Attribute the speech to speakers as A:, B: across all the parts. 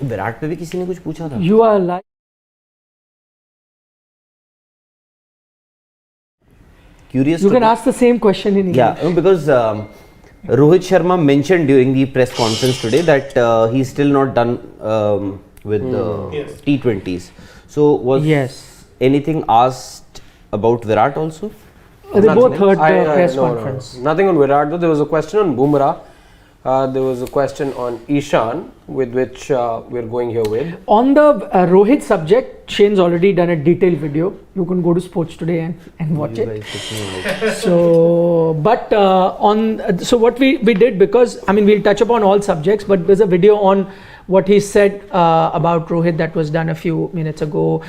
A: विराट पे भी किसी ने कुछ पूछा था?
B: You are like.
A: Curious.
B: You can ask the same question in English.
A: Yeah, because Rohit Sharma mentioned during the press conference today that he's still not done with the T20s. So was anything asked about Virat also?
B: They both heard the press conference.
C: No. Nothing on Virat, though. There was a question on Bumrah. There was a question on Ishan, with which we're going here with.
B: On the Rohit subject, Shane's already done a detailed video. You can go to Sports Today and watch it. So, but so what we did, because I mean we'll touch upon all subjects, but there's a video on what he said about Rohit that was done a few minutes ago,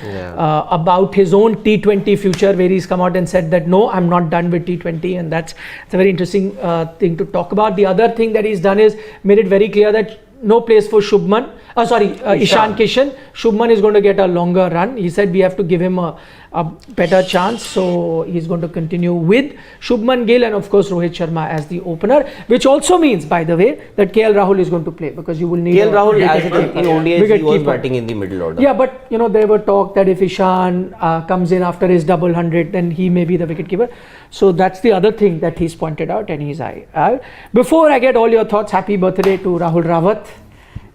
B: about his own T20 future, where he's come out and said that no, I'm not done with T20, and it's a very interesting thing to talk about. The other thing that he's done is made it very clear that no place for Ishan Kishan. Shubman is going to get a longer run. He said we have to give him a better chance, so he's going to continue with Shubman Gill and of course Rohit Sharma as the opener, which also means, by the way, that KL Rahul is going to play, because you will need
A: KL Rahul as in ODIs, he was batting in the middle order.
B: Yeah, but you know, there were talk that if Ishan comes in after his double 100, then he may be the wicketkeeper. So that's the other thing that he's pointed out, and he's out. Before I get all your thoughts, happy birthday to Rahul Rawat.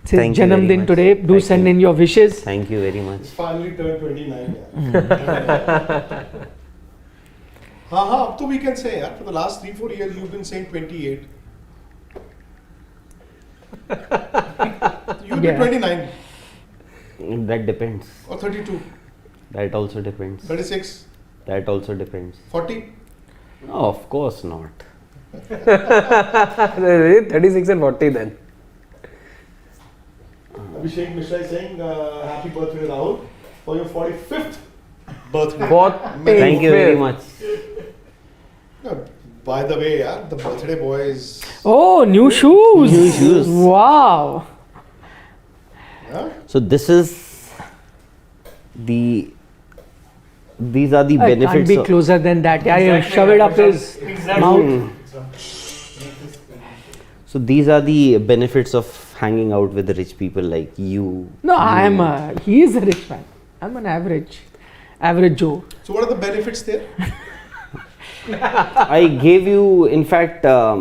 B: It's his Janamdin today. Do send in your wishes.
A: Thank you very much.
D: Finally turned 29. Up to we can say, for the last 3-4 years you've been saying 28. You'll be 29.
A: That depends.
D: Or 32.
A: That also depends.
D: 36.
A: That also depends.
D: 40.
A: No, of course not.
C: 36 and 40 then.
D: Abhishek Mishra is saying happy birthday Rahul for your 45th birthday.
A: Thank you very much.
D: By the way, the birthday boy is...
B: Oh, new shoes.
A: New shoes.
B: Wow.
A: So this is these are the benefits.
B: Can't be closer than that. Yeah, shove it up his mouth.
A: So these are the benefits of hanging out with the rich people like you.
B: No, he is a rich man. I'm an average Joe.
D: So what are the benefits there?
A: I gave you, in fact, I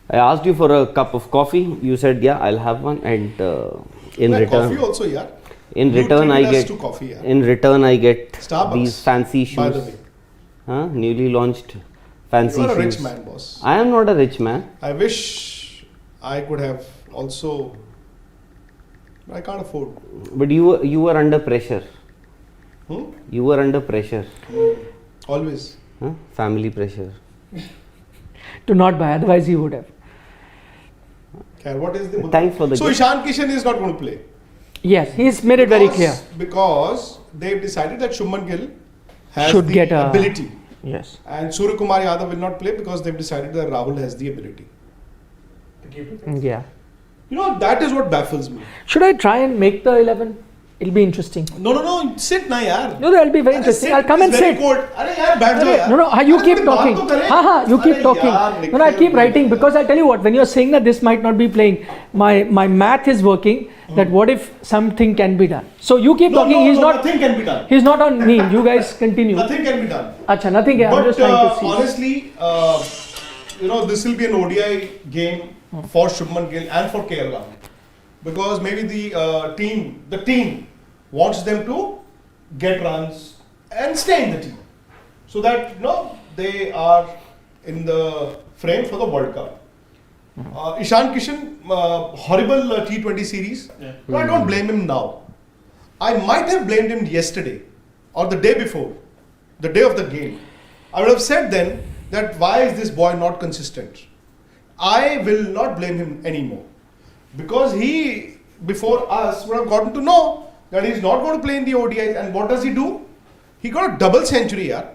A: asked you for a cup of coffee. You said, yeah, I'll have one, and in return,
D: coffee also, yeah.
A: In return, I get
D: coffee, yeah.
A: In return, I get
D: Starbucks,
A: these fancy shoes.
D: by the way.
A: Newly launched fancy shoes.
D: You are a rich man, boss.
A: I am not a rich man.
D: I wish I could have also. I can't afford.
A: But you were under pressure. You were under pressure.
D: Always.
A: Family pressure.
B: To not buy, otherwise he would have.
D: Okay, what is the
A: Thanks for the
D: So
A: gift.
D: Ishan Kishan is not going to play.
B: Yes, he's made it very clear.
D: Because they've decided that Shubman Gill has
B: Should
D: the
B: get
D: ability.
B: Yes.
D: And Surya Kumar Yadav will not play because they've decided that Rahul has the ability.
B: Yeah.
D: You know, that is what baffles me.
B: Should I try and make the 11? It'll be interesting.
D: No, sit na yaar.
B: No, that'll be very interesting. I'll come and sit.
D: Cold. Arey yaar, baith jo yaar.
B: No, you keep talking. You keep talking.
D: Yaar,
B: No, I keep writing, because I'll tell you what, when you're saying that this might not be playing, my math is working, that what if something can be done. So you keep talking,
D: nothing can be done.
B: He's not on me, you guys continue.
D: Nothing can be done.
B: Acha, nothing can, I'm
D: But
B: just trying to see.
D: honestly, this will be an ODI game for Shubman Gill and for KL Rahul. Because maybe the team wants them to get runs and stay in the team, so that they are in the frame for the World Cup. Ishan Kishan, horrible T20 series. Yeah. But I don't blame him now. I might have blamed him yesterday or the day before, the day of the game. I would have said then that why is this boy not consistent? I will not blame him anymore, because he, before us, would have gotten to know that he's not going to play in the ODIs. And what does he do? He got a double century, yaar.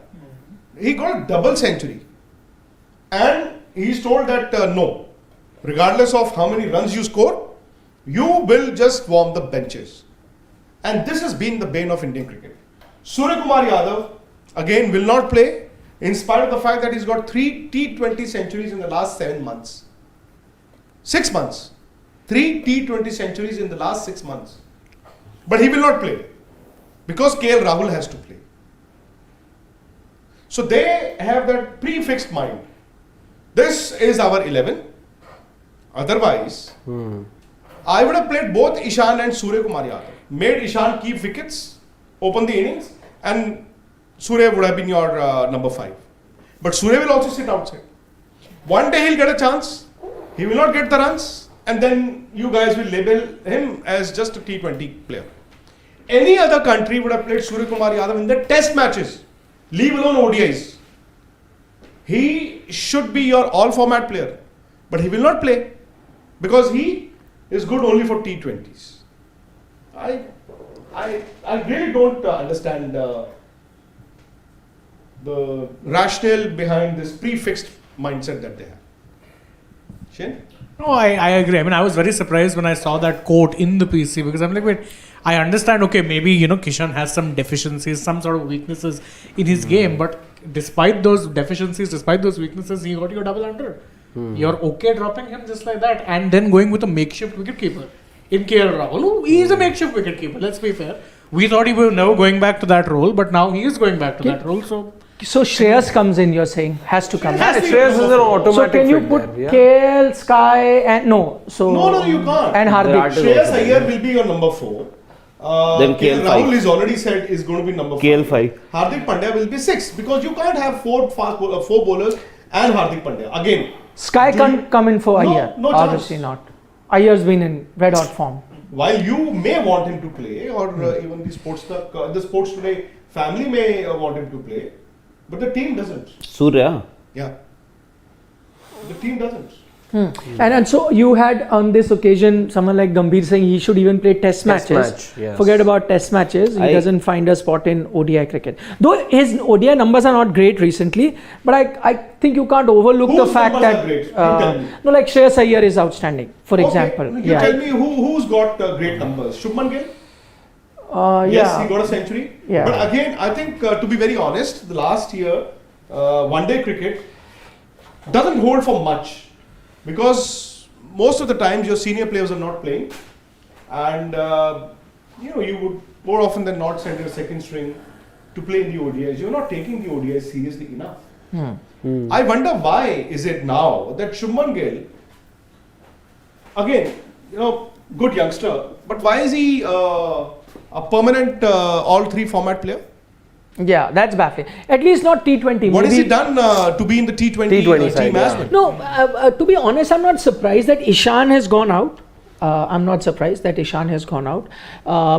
D: He got a double century. And he's told that no, regardless of how many runs you score, you will just warm the benches. And this has been the bane of Indian cricket. Surya Kumar Yadav, again, will not play, in spite of the fact that he's got 3 T20 centuries in the last 7 months. 6 months. 3 T20 centuries in the last 6 months. But he will not play because KL Rahul has to play. So they have that prefixed mind. This is our 11. Otherwise, I would have played both Ishan and Surya Kumar Yadav. Made Ishan keep wickets, open the innings, and Surya would have been your number 5. But Surya will also sit outside. One day he'll get a chance, he will not get the runs, and then you guys will label him as just a T20 player. Any other country would have played Surya Kumar Yadav in the test matches, leave alone ODIs. He should be your all format player, but he will not play because he is good only for T20s. I really don't understand the rationale behind this prefixed mindset that they have. Shane?
E: No, I agree. I mean, I was very surprised when I saw that quote in the PC because I'm like, wait, I understand, okay, maybe, Kishan has some deficiencies, some sort of weaknesses in his game, but despite those deficiencies, despite those weaknesses, he got your double 100. You're okay dropping him just like that and then going with a makeshift wicketkeeper in KL Rahul. He is a makeshift wicketkeeper, let's be fair. We thought he was never going back to that role, but now he is going back to that role. So
B: Shreyas comes in, you're saying, has to come in.
C: Shreyas is an automatic.
B: So can you put KL, Sky, and no? So
D: No, you can't.
B: And Hardik.
D: Shreyas Iyer will be your number 4.
A: Then KL
D: Rahul
A: 5.
D: is already said is going to be number 5.
A: KL 5.
D: Hardik Pandya will be 6 because you can't have 4 bowlers and Hardik Pandya. Again,
B: Sky can't come in for Iyer.
D: No
B: Obviously
D: chance.
B: not. Iyer's been in red hot form.
D: While you may want him to play, or even the Sports Today family may want him to play, but the team doesn't.
A: Surya.
D: Yeah, the team doesn't.
B: And so you had on this occasion someone like Gambhir saying he should even play test matches.
C: Yes.
B: Forget about test matches. He doesn't find a spot in ODI cricket. Though his ODI numbers are not great recently, but I think you can't overlook
D: Whose
B: the fact
D: numbers
B: that
D: are great? You tell me.
B: no, like Shreyas Iyer is outstanding, for example.
D: You tell me who's got great numbers? Shubman Gill? Yes, he got a century.
B: Yeah.
D: But again, I think to be very honest, the last year, one-day cricket doesn't hold for much because most of the times your senior players are not playing, and you would more often than not send your second string to play in the ODIs. You're not taking the ODIs seriously enough. I wonder why is it now that Shubman Gill, again, good youngster, but why is he a permanent all 3 format player?
B: Yeah, that's baffling. At least not T20.
D: What has he done to be in the T20 team as well?
B: No, to be honest, I'm not surprised that Ishan has gone out.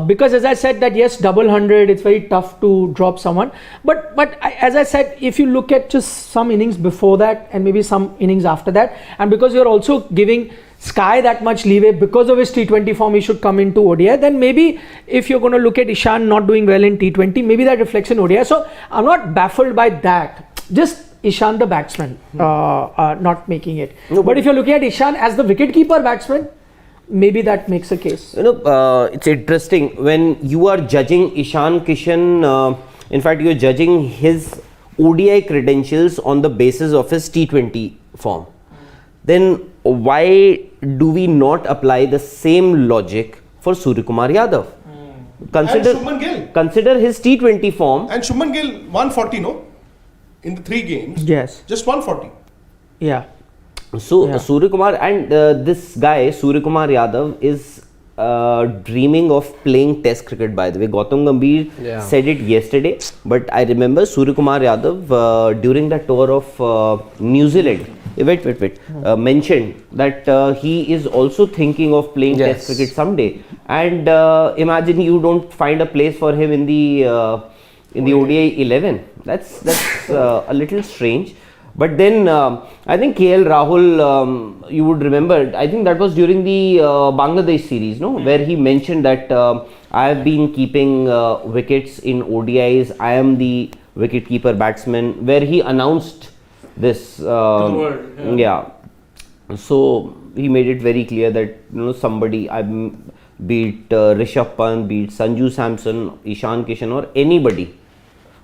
B: Because as I said that yes, double 100, it's very tough to drop someone. But as I said, if you look at just some innings before that and maybe some innings after that, and because you're also giving Sky that much leeway because of his T20 form, he should come into ODI. Then maybe if you're going to look at Ishan not doing well in T20, maybe that reflects in ODI. So I'm not baffled by that. Just Ishan the batsman not making it. No, but if you're looking at Ishan as the wicketkeeper batsman, maybe that makes a case.
A: It's interesting when you are judging Ishan Kishan. In fact, you are judging his ODI credentials on the basis of his T20 form. Then why do we not apply the same logic for Surya Kumar Yadav? Consider his T20 form.
D: And Shubman Gill 140, no? In the 3 games.
B: Yes.
D: Just 140.
B: Yeah.
A: So Surya Kumar and this guy Surya Kumar Yadav is dreaming of playing test cricket, by the way. Gautam Gambhir said it yesterday, but I remember Surya Kumar Yadav during the tour of New Zealand mentioned that he is also thinking of playing test cricket someday, and imagine you don't find a place for him in the ODI 11. That's a little strange. But then I think KL Rahul, you would remember, I think that was during the Bangladesh series, no, where he mentioned that I have been keeping wickets in ODIs. I am the wicketkeeper batsman, where he announced this. So he made it very clear that somebody, be it Rishabh Pant, be it Sanju Samson, Ishan Kishan, or anybody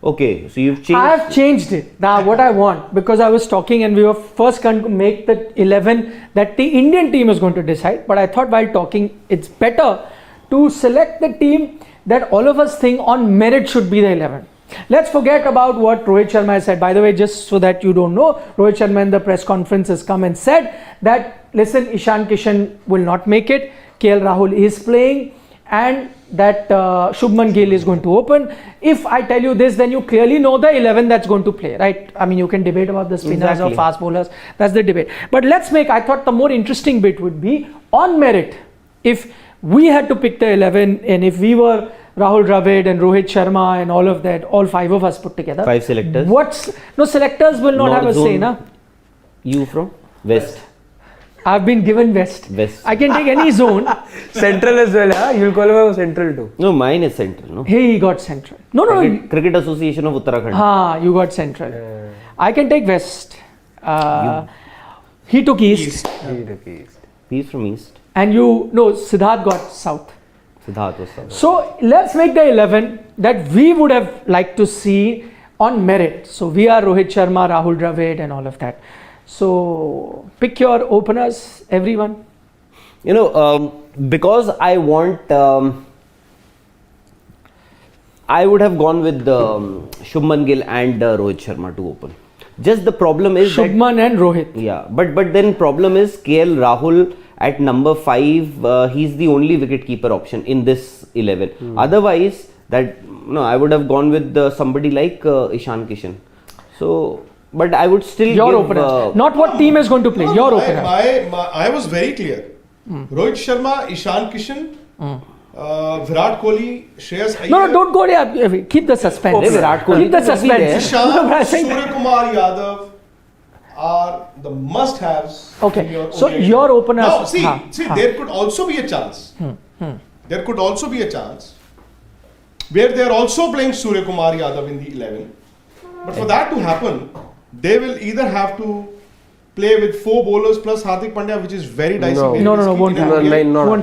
A: Okay, so you've changed.
B: I have changed it. Now, what I want, because I was talking and we were first going to make the 11 that the Indian team is going to decide. But I thought while talking, it's better to select the team that all of us think on merit should be the 11. Let's forget about what Rohit Sharma has said. By the way, just so that you don't know, Rohit Sharma in the press conference has come and said that, listen, Ishan Kishan will not make it. KL Rahul is playing. And that Shubman Gill is going to open. If I tell you this, then you clearly know the 11 that's going to play, right? I mean, you can debate about the spinners or fast bowlers. That's the debate. But let's make, I thought the more interesting bit would be on merit. If we had to pick the 11 and if we were Rahul Dravid and Rohit Sharma and all of that, all 5 of us put together.
A: 5 selectors.
B: No, selectors will not have a say, na?
A: You from? West.
B: I've been given West. I can take any zone.
C: Central as well, huh? You'll call him Central too.
A: No, mine is Central, no?
B: He got Central. No.
A: Cricket Association of Uttarakhand.
B: You got Central. I can take West. He took East.
A: He's from East.
B: And Siddharth got South.
A: Siddharth was South.
B: So let's make the 11 that we would have liked to see on merit. So we are Rohit Sharma, Rahul Dravid and all of that. So pick your openers, everyone.
A: Because I want, I would have gone with Shubman Gill and Rohit Sharma to open. Just the problem is
B: Shubman and Rohit.
A: Yeah, but then problem is KL Rahul at number 5. He's the only wicket-keeper option in this 11. Otherwise, I would have gone with somebody like Ishan Kishan. So. But I would still
B: your opener. Not what team is going to play. Your opener.
D: I was very clear. Rohit Sharma, Ishan Kishan, Virat Kohli, Shreyas Iyer.
B: No, don't go there. Keep the suspense.
A: Virat Kohli.
B: Keep the suspense.
D: Ishan, Surya Kumar Yadav are the must-haves.
B: Okay, so your openers.
D: Now, see, there could also be a chance. There could also be a chance where they are also playing Surya Kumar Yadav in the 11. But for that to happen, they will either have to play with 4 bowlers plus Hardik Pandya, which is very dicey.
B: No, won't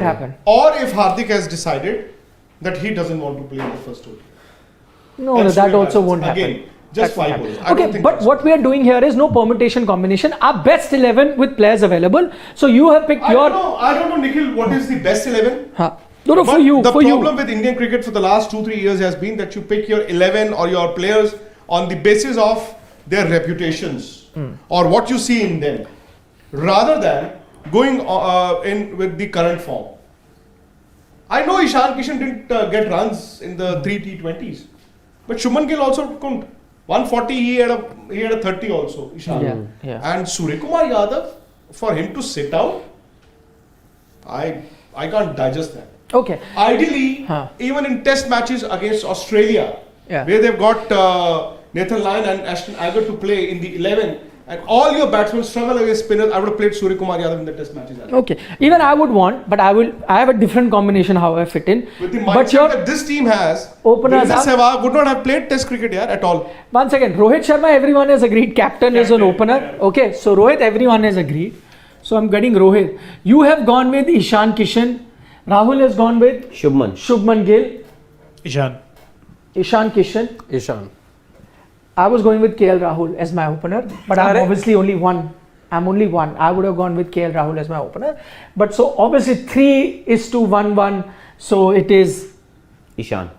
B: happen.
D: Or if Hardik has decided that he doesn't want to play in the first ODI.
B: No, that also won't happen.
D: Again, just 5 bowlers.
B: Okay, but what we are doing here is no permutation combination. Our best 11 with players available. So you have picked your.
D: I don't know, Nikhil, what is the best 11?
B: No, for you.
D: The problem with Indian cricket for the last 2-3 years has been that you pick your 11 or your players on the basis of their reputations or what you see in them, rather than going in with the current form. I know Ishan Kishan didn't get runs in the 3 T20s, but Shubman Gill also couldn't. 140, he had a 30 also, Ishan. And Surya Kumar Yadav, for him to sit out, I can't digest that.
B: Okay.
D: Ideally, even in test matches against Australia, where they've got Nathan Lyon and Ashton Agar to play in the 11, and all your batsmen struggle against spinners, I would have played Surya Kumar Yadav in the test matches.
B: Okay, even I would want, but I have a different combination how I fit in.
D: With the mindset that this team has,
B: openers
D: Sehwag would not have played test cricket at all.
B: One second, Rohit Sharma, everyone has agreed, captain is an opener. Okay, so Rohit, everyone has agreed. So I'm getting Rohit. You have gone with Ishan Kishan. Rahul has gone with Shubman Gill.
E: Ishan
B: Kishan. I was going with KL Rahul as my opener, but I'm obviously only one. I'm only one. I would have gone with KL Rahul as my opener. But so obviously 3:1:1. So it is
A: Ishan.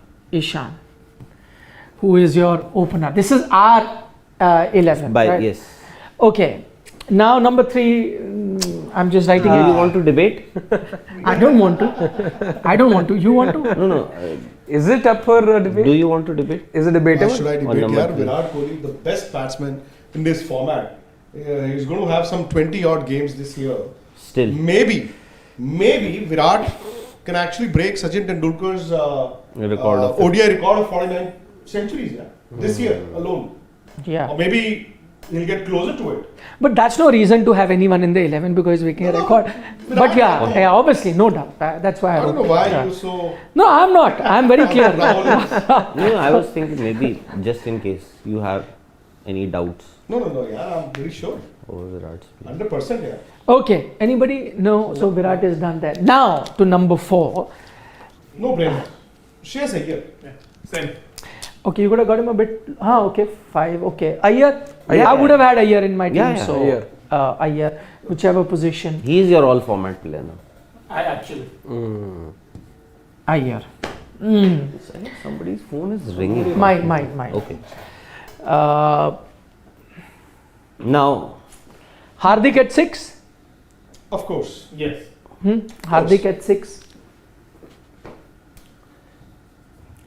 B: Who is your opener? This is our 11. Right?
A: Yes.
B: Okay. Now number 3. I'm just writing.
A: Do you want to debate?
B: I don't want to. You want to?
A: No.
C: Is it up for debate?
A: Do you want to debate?
C: Is it debatable?
D: Why should I debate? Virat Kohli, the best batsman in this format. He's going to have some 20 odd games this year.
A: Still.
D: Maybe Virat can actually break Sachin Tendulkar's ODI record of 49 centuries this year alone.
B: Yeah.
D: Or maybe he'll get closer to it.
B: But that's no reason to have anyone in the 11 because we can record. But obviously, no doubt. That's why
D: I don't know why you're so.
B: No, I'm not. I'm very clear.
A: No, I was thinking maybe just in case you have any doubts.
D: No, yeah, I'm very sure.
A: Over Virat's
D: 100%, yeah.
B: Okay, anybody? No, so Virat is done there. Now to number 4.
D: No brainer. Shreyas Iyer.
E: Same.
B: Okay, you could have got him a bit. Okay, 5. Okay, Iyer.
C: Iyer.
B: I would have had Iyer in my team.
A: Yeah, yeah.
B: So
C: Iyer.
B: Iyer, whichever position.
A: He is your all format player now.
E: I actually.
B: Iyer.
A: Somebody's phone is ringing.
B: Mine.
A: Okay.
B: Now, Hardik at 6.
D: Of course.
E: Yes.
B: Hardik at 6.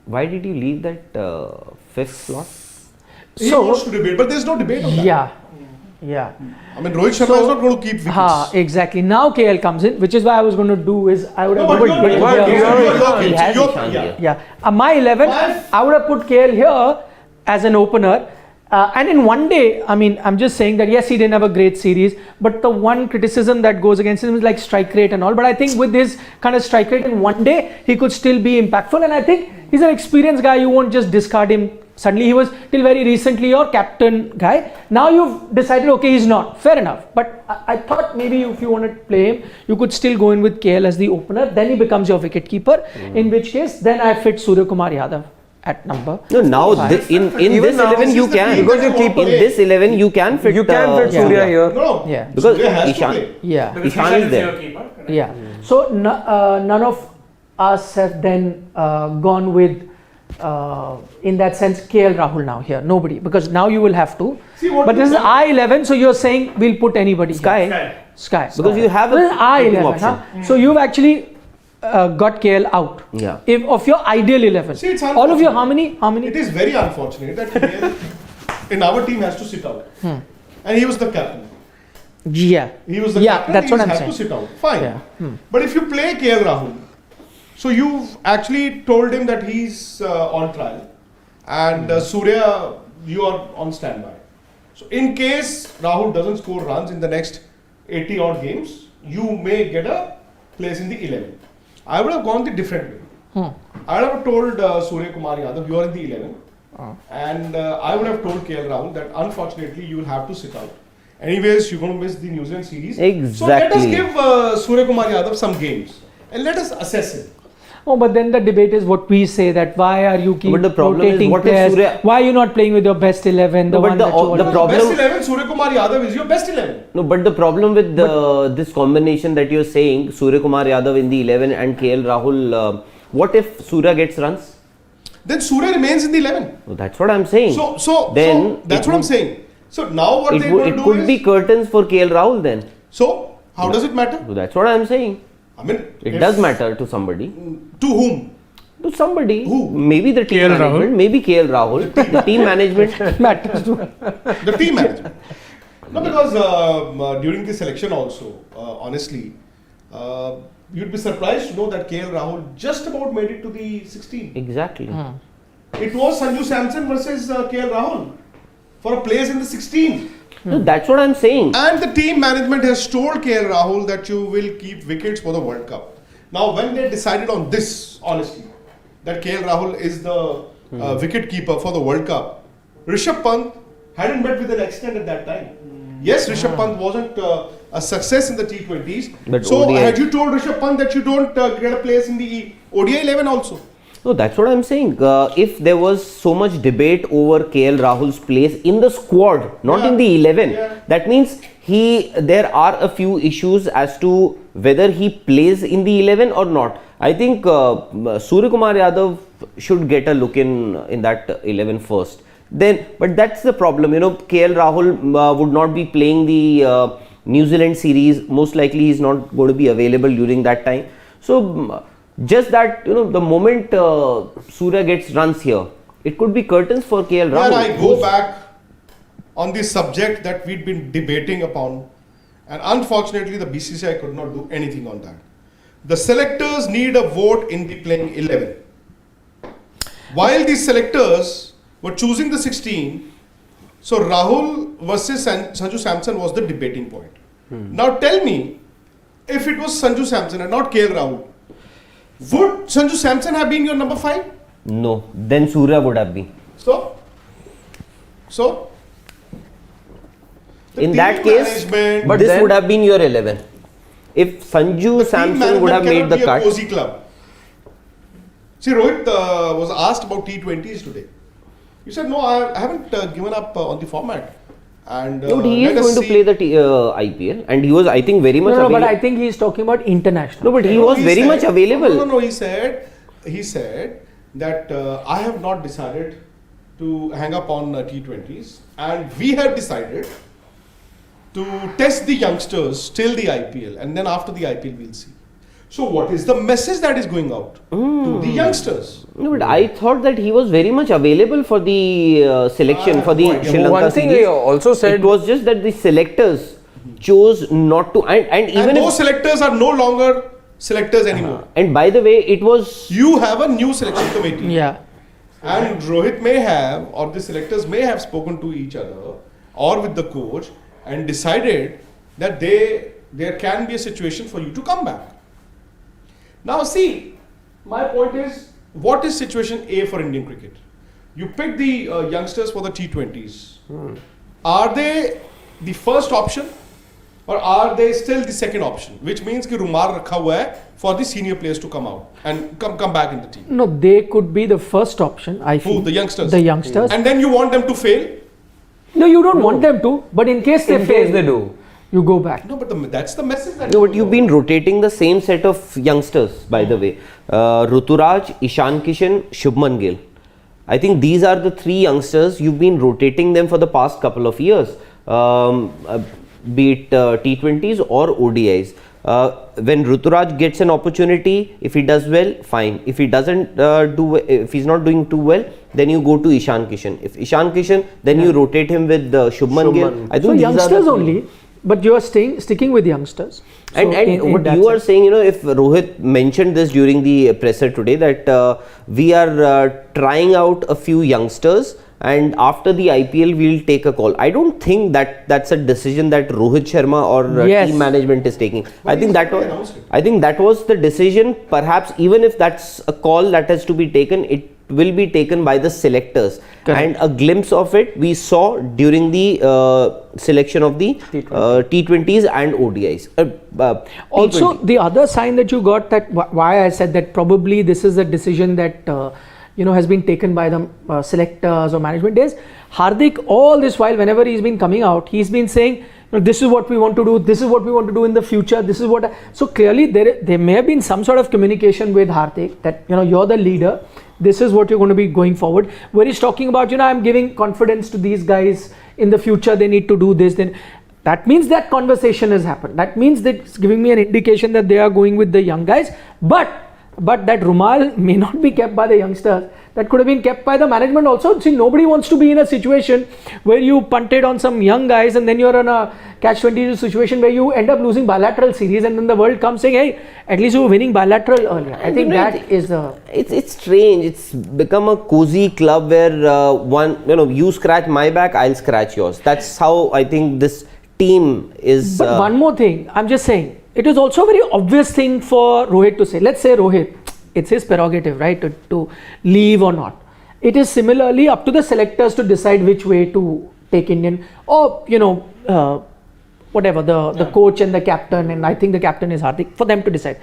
A: Why did you leave that fifth slot?
D: He wants to debate, but there's no debate on that.
B: Yeah.
D: I mean, Rohit Sharma is not going to keep wickets.
B: Exactly. Now KL comes in, which is why I was going to do is I would have
D: No, but
B: put
D: you're
B: KL here.
A: He has
D: You're-
A: Ishan here.
B: Yeah. My 11, I would have put KL here as an opener. And in one day, I mean, I'm just saying that yes, he didn't have a great series, but the one criticism that goes against him is like strike rate and all. But I think with his kind of strike rate in one day, he could still be impactful. And I think he's an experienced guy. You won't just discard him. Suddenly he was till very recently your captain guy. Now you've decided, okay, he's not. Fair enough. But I thought maybe if you want to play him, you could still go in with KL as the opener. Then he becomes your wicket keeper. In which case, then I fit Surya Kumar Yadav at number.
A: No, now in this 11 you can.
D: Because you keep
A: in this 11 you can fit.
C: You can fit Surya here.
D: No.
B: Yeah.
A: Because
D: Surya has to
A: Ishan.
D: play.
B: Yeah.
E: Because
A: Ishan is there.
E: your keeper. Correct.
B: Yeah. So none of us have then gone with, in that sense, KL Rahul now here. Nobody. Because now you will have to.
D: See, what
B: But
D: you
B: this is
D: done-
B: I11, so you're saying we'll put anybody.
A: Sky.
B: Here. Sky.
A: Because you have a
B: This is
A: picking
B: I11.
A: option.
B: So you've actually got KL out.
A: Yeah.
B: If of your ideal 11.
D: See, it's
B: All of you,
D: unfortunate.
B: how many?
D: It is very unfortunate that KL in our team has to sit out. And he was the captain.
B: Yeah.
D: He was the
B: Yeah,
D: captain.
B: that's
D: he
B: what I'm
D: has
B: saying.
D: to sit out. Fine.
B: Yeah.
D: But if you play KL Rahul, so you've actually told him that he's on trial, and Surya, you are on standby. So in case Rahul doesn't score runs in the next 80 odd games, you may get a place in the 11. I would have gone the different way. I would have told Surya Kumar Yadav, you are in the 11. And I would have told KL Rahul that unfortunately you will have to sit out. Anyways, you're going to miss the New Zealand series. So let us
A: Exactly.
D: give Surya Kumar Yadav some games and let us assess him.
B: Oh, but then the debate is what we say, that why are you keep
A: But the problem is,
B: rotating
A: what if
B: players?
A: Surya-
B: Why are you not playing with your best 11? The
A: No, but
B: one
A: the-
B: that you
A: the
B: always-
A: problem-
D: Best 11, Surya Kumar Yadav is your best 11.
A: No, but the problem with this combination that you're saying, Surya Kumar Yadav in the 11 and KL Rahul, what if Surya gets runs?
D: Then Surya remains in the 11.
A: No, that's what I'm saying.
D: So
A: Then
D: that's
A: it
D: what I'm
A: would-
D: saying. So now what they
A: it
D: will do
A: could
D: is,
A: be curtains for KL Rahul then.
D: so how does it matter?
A: So that's what I'm saying.
D: I mean,
A: It
D: if-
A: does matter to somebody.
D: To whom?
A: To somebody.
D: Who?
A: Maybe the team
E: KL
A: management.
E: Rahul.
A: Maybe KL Rahul. The team management.
B: matters to
D: The team management. No, because during the selection also, honestly, you'd be surprised to know that KL Rahul just about made it to the 16.
A: Exactly.
D: It was Sanju Samson versus KL Rahul for a place in the 16.
A: No, that's what I'm saying.
D: And the team management has told KL Rahul that you will keep wickets for the World Cup. Now, when they decided on this, honestly, that KL Rahul is the wicket keeper for the World Cup, Rishabh Pant hadn't met with an extent at that time. Yes, Rishabh Pant wasn't a success in the T20s.
A: But
D: So,
A: ODI
D: had you told Rishabh Pant that you don't get a place in the ODI 11 also?
A: No, that's what I'm saying. If there was so much debate over KL Rahul's place in the squad, not
D: Yeah.
A: in the 11,
D: Yeah.
A: that means there are a few issues as to whether he plays in the 11 or not. I think Surya Kumar Yadav should get a look in that 11 first. Then, but that's the problem. You know, KL Rahul would not be playing the New Zealand series. Most likely, he's not going to be available during that time. So. Just that, you know, the moment Surya gets runs here, it could be curtains for KL Rahul.
D: When I go back on the subject that we'd been debating upon, and unfortunately the BCCI could not do anything on that. The selectors need a vote in the playing 11. While the selectors were choosing the 16, so Rahul versus Sanju Samson was the debating point. Now tell me, if it was Sanju Samson and not KL Rahul, would Sanju Samson have been your number 5?
A: No, then Surya would have been.
D: So the
A: In
D: team
A: that case,
D: management-
C: But
A: this
C: then-
A: would have been your 11. If Sanju
D: the team
A: Samson would have
D: management
A: made the
D: cannot be a
A: cut.
D: cozy club. See, Rohit was asked about T20s today. He said, no, I haven't given up on the format. And
A: No, but he is
D: let us
A: going to
D: see.
A: play the IPL, and he was, I think, very much
B: No,
A: available.
B: but I think he's talking about international.
A: No, but he was very much available.
D: No, he said that I have not decided to hang up on T20s, and we have decided to test the youngsters till the IPL, and then after the IPL we'll see. So what is the message that is going out to the youngsters?
A: No, but I thought that he was very much available for the selection for the
D: no idea.
A: Sri Lanka
C: One thing
A: series.
C: he also said,
A: It was just that the selectors chose not to, and even
D: And
A: if,
D: those selectors are no longer selectors anymore.
A: and by the way, it was
D: You have a new selection committee.
B: Yeah.
D: And Rohit may have, or the selectors may have spoken to each other or with the coach and decided that there can be a situation for you to come back. Now see, my point is, what is situation A for Indian cricket? You pick the youngsters for the T20s. Are they the first option or are they still the second option? Which means कि रुमाल रखा हुआ है for the senior players to come out and come back in the team.
B: No, they could be the first option, I feel.
D: Who? The youngsters?
B: The youngsters.
D: And then you want them to fail?
B: No, you don't want them to, but in case they
C: in
B: fail,
C: case they do.
B: you go back.
D: No, but that's the message that.
A: no, but you've been rotating the same set of youngsters, by the way. Ruturaj, Ishan Kishan, Shubman Gill. I think these are the three youngsters. You've been rotating them for the past couple of years, be it T20s or ODIs. When Ruturaj gets an opportunity, if he does well, fine. If he doesn't if he's not doing too well, then you go to Ishan Kishan. If Ishan Kishan, then you rotate him with Shubman Gill. I think
B: So
A: these are the
B: youngsters
A: three.
B: only, but you are sticking with youngsters. So
A: And
B: in
A: what
B: that
A: you are
B: sense.
A: saying, if Rohit mentioned this during the presser today, that we are trying out a few youngsters, and after the IPL we'll take a call. I don't think that that's a decision that Rohit Sharma or
B: Yes.
A: team management is taking. I think
D: he's
A: that
D: already
A: was,
D: announced it.
A: I think that was the decision. Perhaps even if that's a call that has to be taken, it will be taken by the selectors.
B: Correct.
A: And a glimpse of it we saw during the selection of the T20s and ODIs.
B: Also,
A: T20.
B: the other sign that you got, that why I said that probably this is a decision that has been taken by the selectors or management is Hardik. All this while, whenever he's been coming out, he's been saying, this is what we want to do. This is what we want to do in the future. This is what. So clearly, there may have been some sort of communication with Hardik that you're the leader. This is what you're going to be going forward. Where he's talking about, I'm giving confidence to these guys in the future. They need to do this. Then that means that conversation has happened. That means that it's giving me an indication that they are going with the young guys. But that Rumal may not be kept by the youngsters. That could have been kept by the management also. See, nobody wants to be in a situation where you punted on some young guys and then you're in a catch-22 situation where you end up losing bilateral series, and then the world comes saying, hey, at least you were winning bilateral earlier. I think that is the...
A: It's strange. It's become a cozy club where you scratch my back, I'll scratch yours. That's how I think this team is.
B: But one more thing, I'm just saying, it is also a very obvious thing for Rohit to say. Let's say Rohit, it's his prerogative, right, to leave or not. It is similarly up to the selectors to decide which way to take Indian, or whatever, the coach and the captain, and I think the captain is Hardik, for them to decide.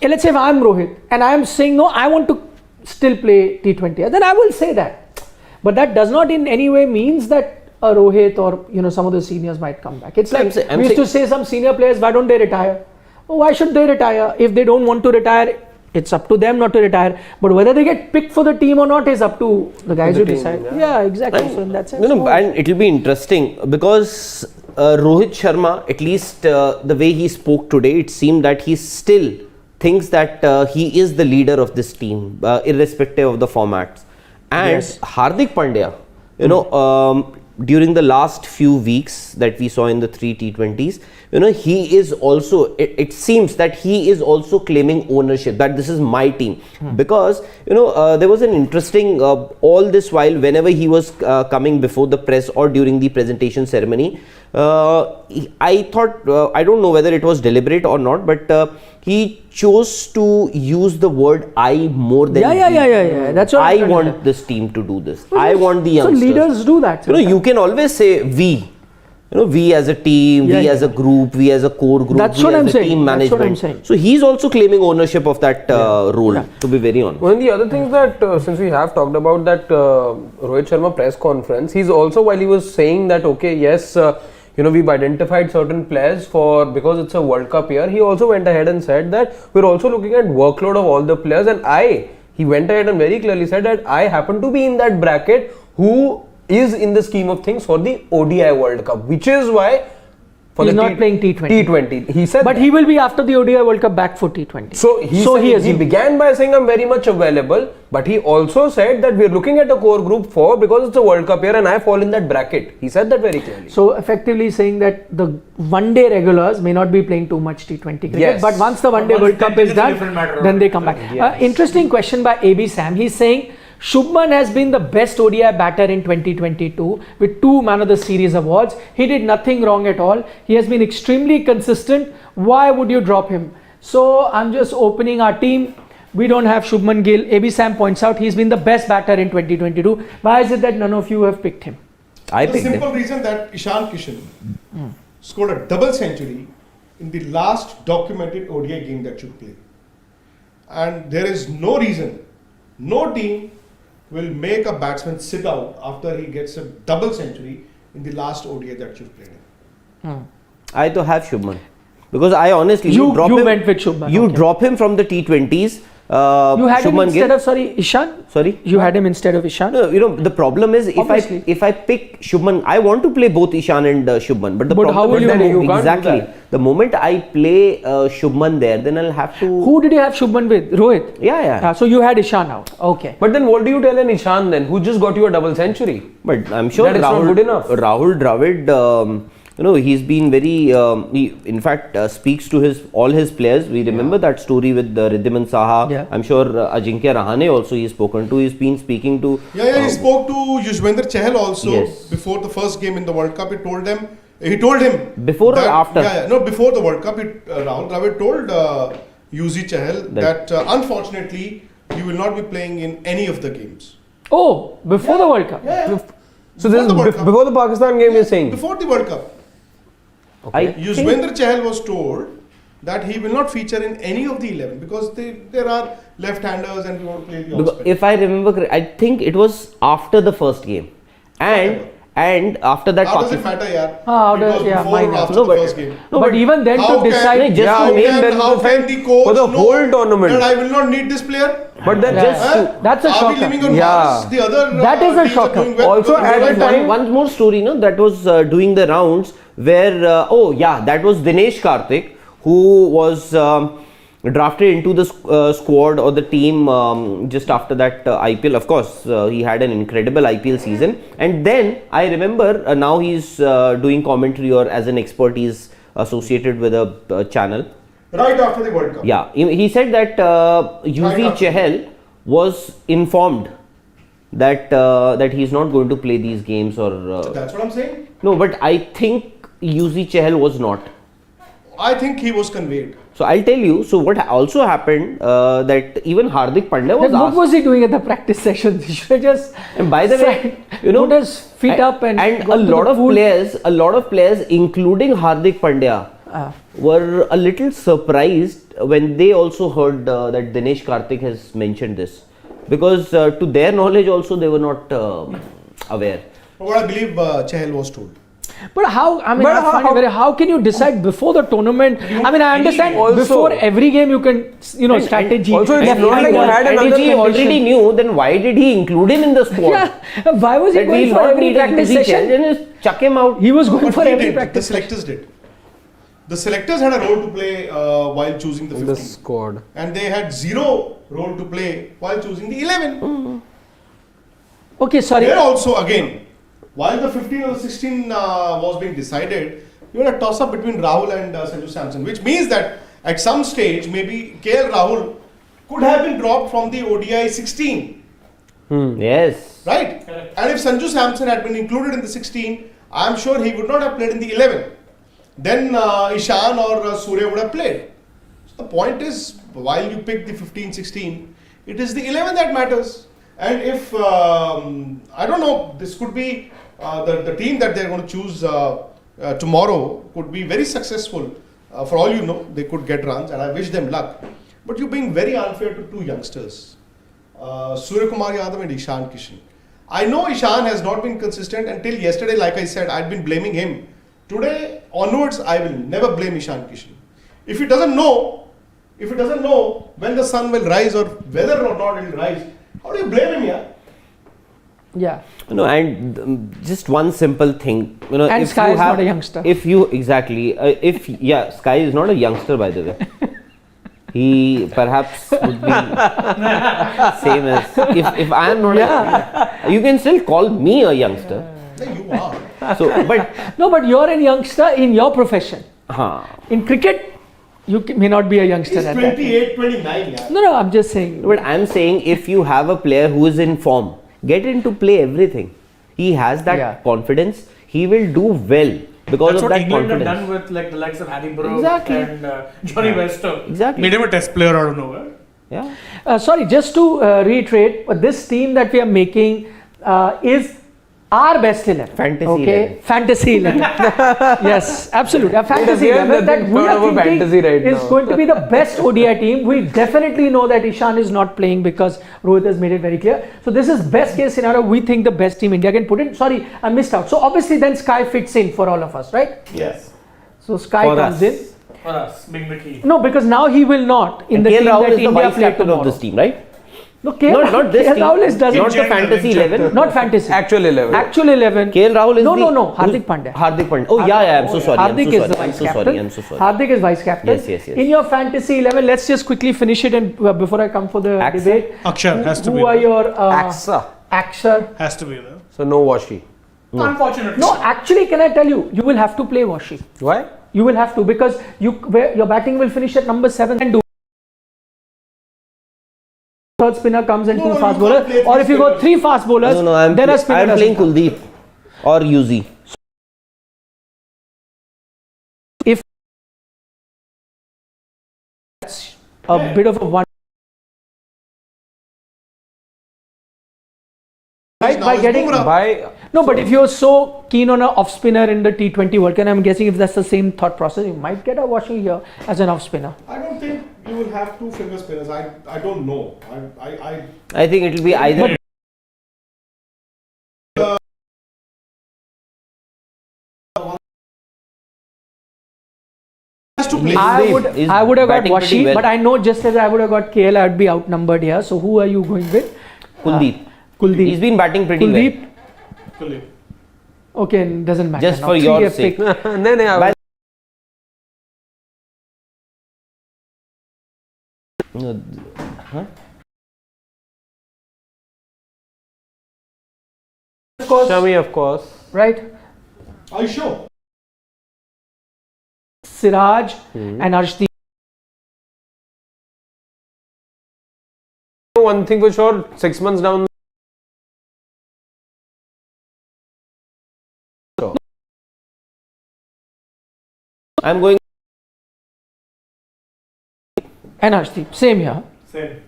B: Let's say if I'm Rohit and I'm saying, no, I want to still play T20, then I will say that. But that does not in any way means that a Rohit or some of the seniors might come back. It's like we used to say some senior players, why don't they retire? Oh, why should they retire? If they don't want to retire, it's up to them not to retire. But whether they get picked for the team or not is up to the guys who decide. Yeah, exactly. So in that sense,
A: and it will be interesting because Rohit Sharma, at least the way he spoke today, it seemed that he still thinks that he is the leader of this team, irrespective of the formats. And
B: Yes.
A: Hardik Pandya, during the last few weeks that we saw in the 3 T20s, he is also, it seems that he is also claiming ownership, that this is my team. Because, there was an interesting, all this while, whenever he was coming before the press or during the presentation ceremony, I thought, I don't know whether it was deliberate or not, but he chose to use the word I more than we.
B: Yeah. That's what
A: I want this team to do this. I want the youngsters.
B: So leaders do that.
A: You can always say we, we as a team, we as a group, we as a core group,
B: That's
A: we
B: what
A: as
B: I'm
A: a
B: saying.
A: team
B: That's what
A: management.
B: I'm saying.
A: So he's also claiming ownership of that role, to be very honest.
C: One of the other things that, since we have talked about that Rohit Sharma press conference, he's also, while he was saying that, okay, yes, we've identified certain players because it's a World Cup year, he also went ahead and said that we're also looking at workload of all the players, and he went ahead and very clearly said that I happen to be in that bracket who is in the scheme of things for the ODI World Cup, which is why
B: he's not playing T20.
C: T20. He said,
B: but he will be after the ODI World Cup back for T20.
C: So he began by saying I'm very much available, but he also said that we're looking at a core group 4 because it's a World Cup year and I fall in that bracket. He said that very clearly.
B: So effectively saying that the one-day regulars may not be playing too much T20 cricket,
C: Yes.
B: but once the one-day World Cup is done, then they come back.
C: Yes.
B: Interesting question by AB Sam. He's saying Shubman has been the best ODI batter in 2022 with 2 Man of the Series awards. He did nothing wrong at all. He has been extremely consistent. Why would you drop him? So I'm just opening our team. We don't have Shubman Gill. AB Sam points out he's been the best batter in 2022. Why is it that none of you have picked him?
A: I
D: The
A: picked him.
D: simple reason that Ishan Kishan scored a double century in the last documented ODI game that you play. And there is no reason, no team will make a batsman sit out after he gets a double century in the last ODI that you've played in.
A: I to have Shubman. Because I honestly,
B: You
A: drop him,
B: went with Shubman.
A: You
B: Okay.
A: drop him from the T20s.
B: You had him
A: Shubman
B: instead
A: Gill.
B: of Ishan?
A: Sorry?
B: You had him instead of Ishan?
A: No, the problem is
B: Obviously.
A: if I pick Shubman, I want to play both Ishan and Shubman. But the
B: But
A: problem
B: how will
A: is
B: you
A: that
B: do? You
C: can't do
A: exactly
C: that.
A: the moment I play Shubman there, then I'll have to.
B: Who did you have Shubman with? Rohit?
A: Yeah.
B: So you had Ishan out. Okay.
C: But then what do you tell an Ishan then, who just got you a double century?
A: But I'm sure
C: That is not good enough.
A: Rahul Dravid, he's been very. He in fact speaks to all his players. We remember that story with Riddhiman Saha.
B: Yeah.
A: I'm sure Ajinkya Rahane also he's spoken to. He's been speaking to.
D: He spoke to Yuzvendra Chahal also
A: Yes.
D: before the first game in the World Cup. He told him
A: Before or
D: that-
A: after?
D: No, before the World Cup. Rahul Dravid told Yuzi Chahal that unfortunately you will not be playing in any of the games.
B: Oh, before the World Cup?
C: So this is
D: the World Cup.
C: before the Pakistan game, you're saying?
D: Before the World Cup.
A: I
D: Yuzvendra Chahal was told that he will not feature in any of the 11 because there are left-handers and we want to play the
A: Because
D: off-spin.
A: if I remember correct, I think it was after the first game, and after that
D: How does it
A: Pakistan.
D: matter, yaar?
B: How
D: It
B: does-
D: was
B: yeah,
D: before or
B: minor.
D: after
A: No,
D: the
A: but-
D: first game.
A: No,
B: but even then
D: How
B: to decide.
A: just to
D: how
A: make
D: can,
C: them
D: how
C: decide
D: can the coach
C: for the
D: know
C: whole tournament.
D: that I will not need this player?
C: But then
B: That's a
D: Are
B: shocker.
D: we living on
C: Yeah.
D: Mars? The other
B: That is a
D: teams are
B: shocker.
D: doing well
C: Also
D: because
C: at
D: they
C: the
D: are-
C: time-
A: One more story, that was doing the rounds where that was Dinesh Karthik who was drafted into the squad or the team just after that IPL. Of course, he had an incredible IPL season, and then I remember now he's doing commentary or as an expert he's associated with a channel.
D: right after the World Cup.
A: Yeah, he said that Yuzi
D: Right after.
A: Chahal was informed that that he's not going to play these games or
D: That's what I'm saying.
A: no, but I think Yuzi Chahal was not.
D: I think he was conveyed.
A: So I'll tell you. So what also happened that even Hardik Pandya was
B: Then what
A: asked.
B: was he doing at the practice sessions? He should have just.
A: And by the way,
B: put his feet up and
A: a
B: gone to
A: lot
B: the
A: of
B: pool.
A: players, including Hardik Pandya, were a little surprised when they also heard that Dinesh Karthik has mentioned this, because to their knowledge also they were not aware.
D: But what I believe Chahal was told.
B: But how? I mean,
C: But
B: I find it very. How can you decide before the tournament? I mean, I understand
C: Also-
B: before every game you can, strategy.
C: also it's
B: left
C: not
B: hand,
C: like you
B: right
C: had
B: hand,
C: another
A: If he
B: condition.
A: already knew, then why did he include him in the squad?
B: Yeah, why was he
A: That
B: going
A: we'll
B: for
A: not
B: every
A: need a
B: practice
A: busy
B: session?
A: challenge and just chuck him out.
B: He was going
D: But
B: for
D: he
B: every
D: did. The
B: practice session.
D: selectors did. The selectors had a role to play while choosing the 15.
C: the squad.
D: And they had zero role to play while choosing the 11.
B: Okay, sorry.
D: There also again, while the 15 or the 16 was being decided, you had a toss up between Rahul and Sanju Samson, which means that at some stage maybe KL Rahul could have been dropped from the ODI 16,
A: Yes.
D: right? And if Sanju Samson had been included in the 16, I am sure he would not have played in the 11. Then Ishan or Surya would have played. So the point is, while you pick the 15, 16, it is the 11 that matters. And if, I don't know, this could be the team that they're going to choose tomorrow could be very successful. For all you know, they could get runs, and I wish them luck. But you're being very unfair to two youngsters, Surya Kumar Yadav and Ishan Kishan. I know Ishan has not been consistent until yesterday. Like I said, I'd been blaming him. Today onwards, I will never blame Ishan Kishan. If he doesn't know when the sun will rise or whether or not it will rise, how do you blame him, yeah?
B: Yeah.
A: No, and just one simple thing, you know,
B: And
A: if
B: Sky
A: you
B: is
A: have,
B: not a youngster.
A: If you exactly, Sky is not a youngster, by the way. He perhaps would be same as if I am not.
B: Yeah.
A: You can still call me a youngster.
D: No, you are.
A: So, but
B: No, but you're a youngster in your profession. In cricket, you may not be a youngster
D: He's
B: at that.
D: 28, 29, yeah.
B: No, I'm just saying.
A: But I'm saying if you have a player who is in form, get him to play everything. He has that confidence. He will do well because
E: That's
A: of
E: what
A: that
E: England
A: confidence.
E: have done with like the likes of Harry Brook
B: Exactly.
E: and Johnny Wester.
A: Exactly.
E: Made him a test player out of nowhere.
A: Yeah.
B: Sorry, just to reiterate, this team that we are making is our best 11.
A: Fantasy 11.
B: Fantasy 11. Yes, absolutely. A fantasy
C: Again,
B: 11 that
C: nothing
B: we
C: short
B: are
C: of a
B: thinking
C: fantasy right
B: is
C: now.
B: going to be the best ODI team. We definitely know that Ishan is not playing because Rohit has made it very clear. So this is best case scenario. We think the best team India can put in. Sorry, I missed out. So obviously then Sky fits in for all of us, right?
E: Yes.
B: So Sky
A: For
B: comes
A: us.
B: in.
E: For us, being the key.
B: No, because now he will not in
A: And
B: the
A: KL
B: team
A: Rahul
B: that
A: is the
B: India
A: vice
B: play
A: captain
B: tomorrow.
A: of this team, right?
B: No, KL,
A: Not this
B: KL
A: team.
B: Rahul is doesn't.
A: Not the fantasy 11.
B: Not fantasy.
C: Actual 11.
B: Actual 11.
A: KL Rahul is
B: No. Hardik Pandya.
A: Hardik Pandya. Oh yeah, I'm so sorry.
B: Hardik is the
A: I'm
B: vice
A: so
B: captain.
A: sorry. I'm so sorry.
B: Hardik is vice captain.
A: Yes.
B: In your fantasy 11, let's just quickly finish it and before I come for the
A: Aksa?
B: debate.
E: Akshar has to be
B: Who are
E: there.
B: your
C: AXA.
B: Akshar?
E: Has to be there.
C: So no Washi.
E: Unfortunately.
B: No, actually, can I tell you? You will have to play Washi.
C: Why?
B: You will have to because your batting will finish at number 7 and do. Third spinner comes and
D: No,
B: two
D: no,
B: fast
D: you can't
B: bowlers,
D: play
B: or
D: three
B: if you go
D: spinners.
B: 3 fast bowlers,
A: No, I'm
B: then a spinner
A: I'm
B: doesn't
A: playing
B: come.
A: Kuldeep or Yuzi.
B: If that's a bit of a one. Right,
D: Now
B: by
D: it's
B: getting
D: Bumrah.
C: By
B: no, but if you're so keen on an off spinner in the T20 World Cup, I'm guessing if that's the same thought process, you might get a washing here as an off spinner.
D: I don't think you will have two finger spinners. I don't know.
A: I think it will be either.
D: Has to play.
A: is
B: I would have got
A: batting pretty
B: Washi,
A: well.
B: but I know just as I would have got KL, I would be outnumbered here. So who are you going with?
A: Kuldeep.
B: Kuldeep.
A: He's been batting pretty
B: Kuldeep.
E: Kuldeep.
B: Okay, doesn't matter.
A: Just
B: now.
A: for
B: Three
A: your
B: have
A: sake.
B: picked.
C: no.
A: By- well.
B: Of course,
C: Shami, of course.
B: right?
D: Are you sure?
B: Siraj and Arshdeep.
C: One thing for sure, 6 months down.
A: I'm going.
B: And Arshdeep. Same here.
E: Same.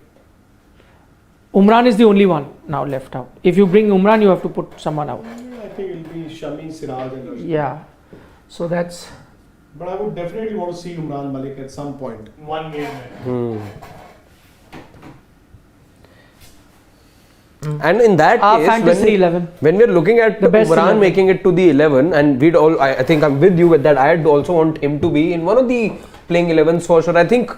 B: Umran is the only one now left out. If you bring Umran, you have to put someone out.
D: I think it'll be Shami, Siraj, and Rashid.
B: Yeah. So that's.
D: But I would definitely want to see Umran Malik at some point.
E: One game.
C: And in that
B: Our
C: case,
B: fantasy 11.
C: when we're looking at
B: The best
C: Umran
B: 11.
C: making it to the 11, and we'd all, I think I'm with you with that. I'd also want him to be in one of the playing 11s for sure. I think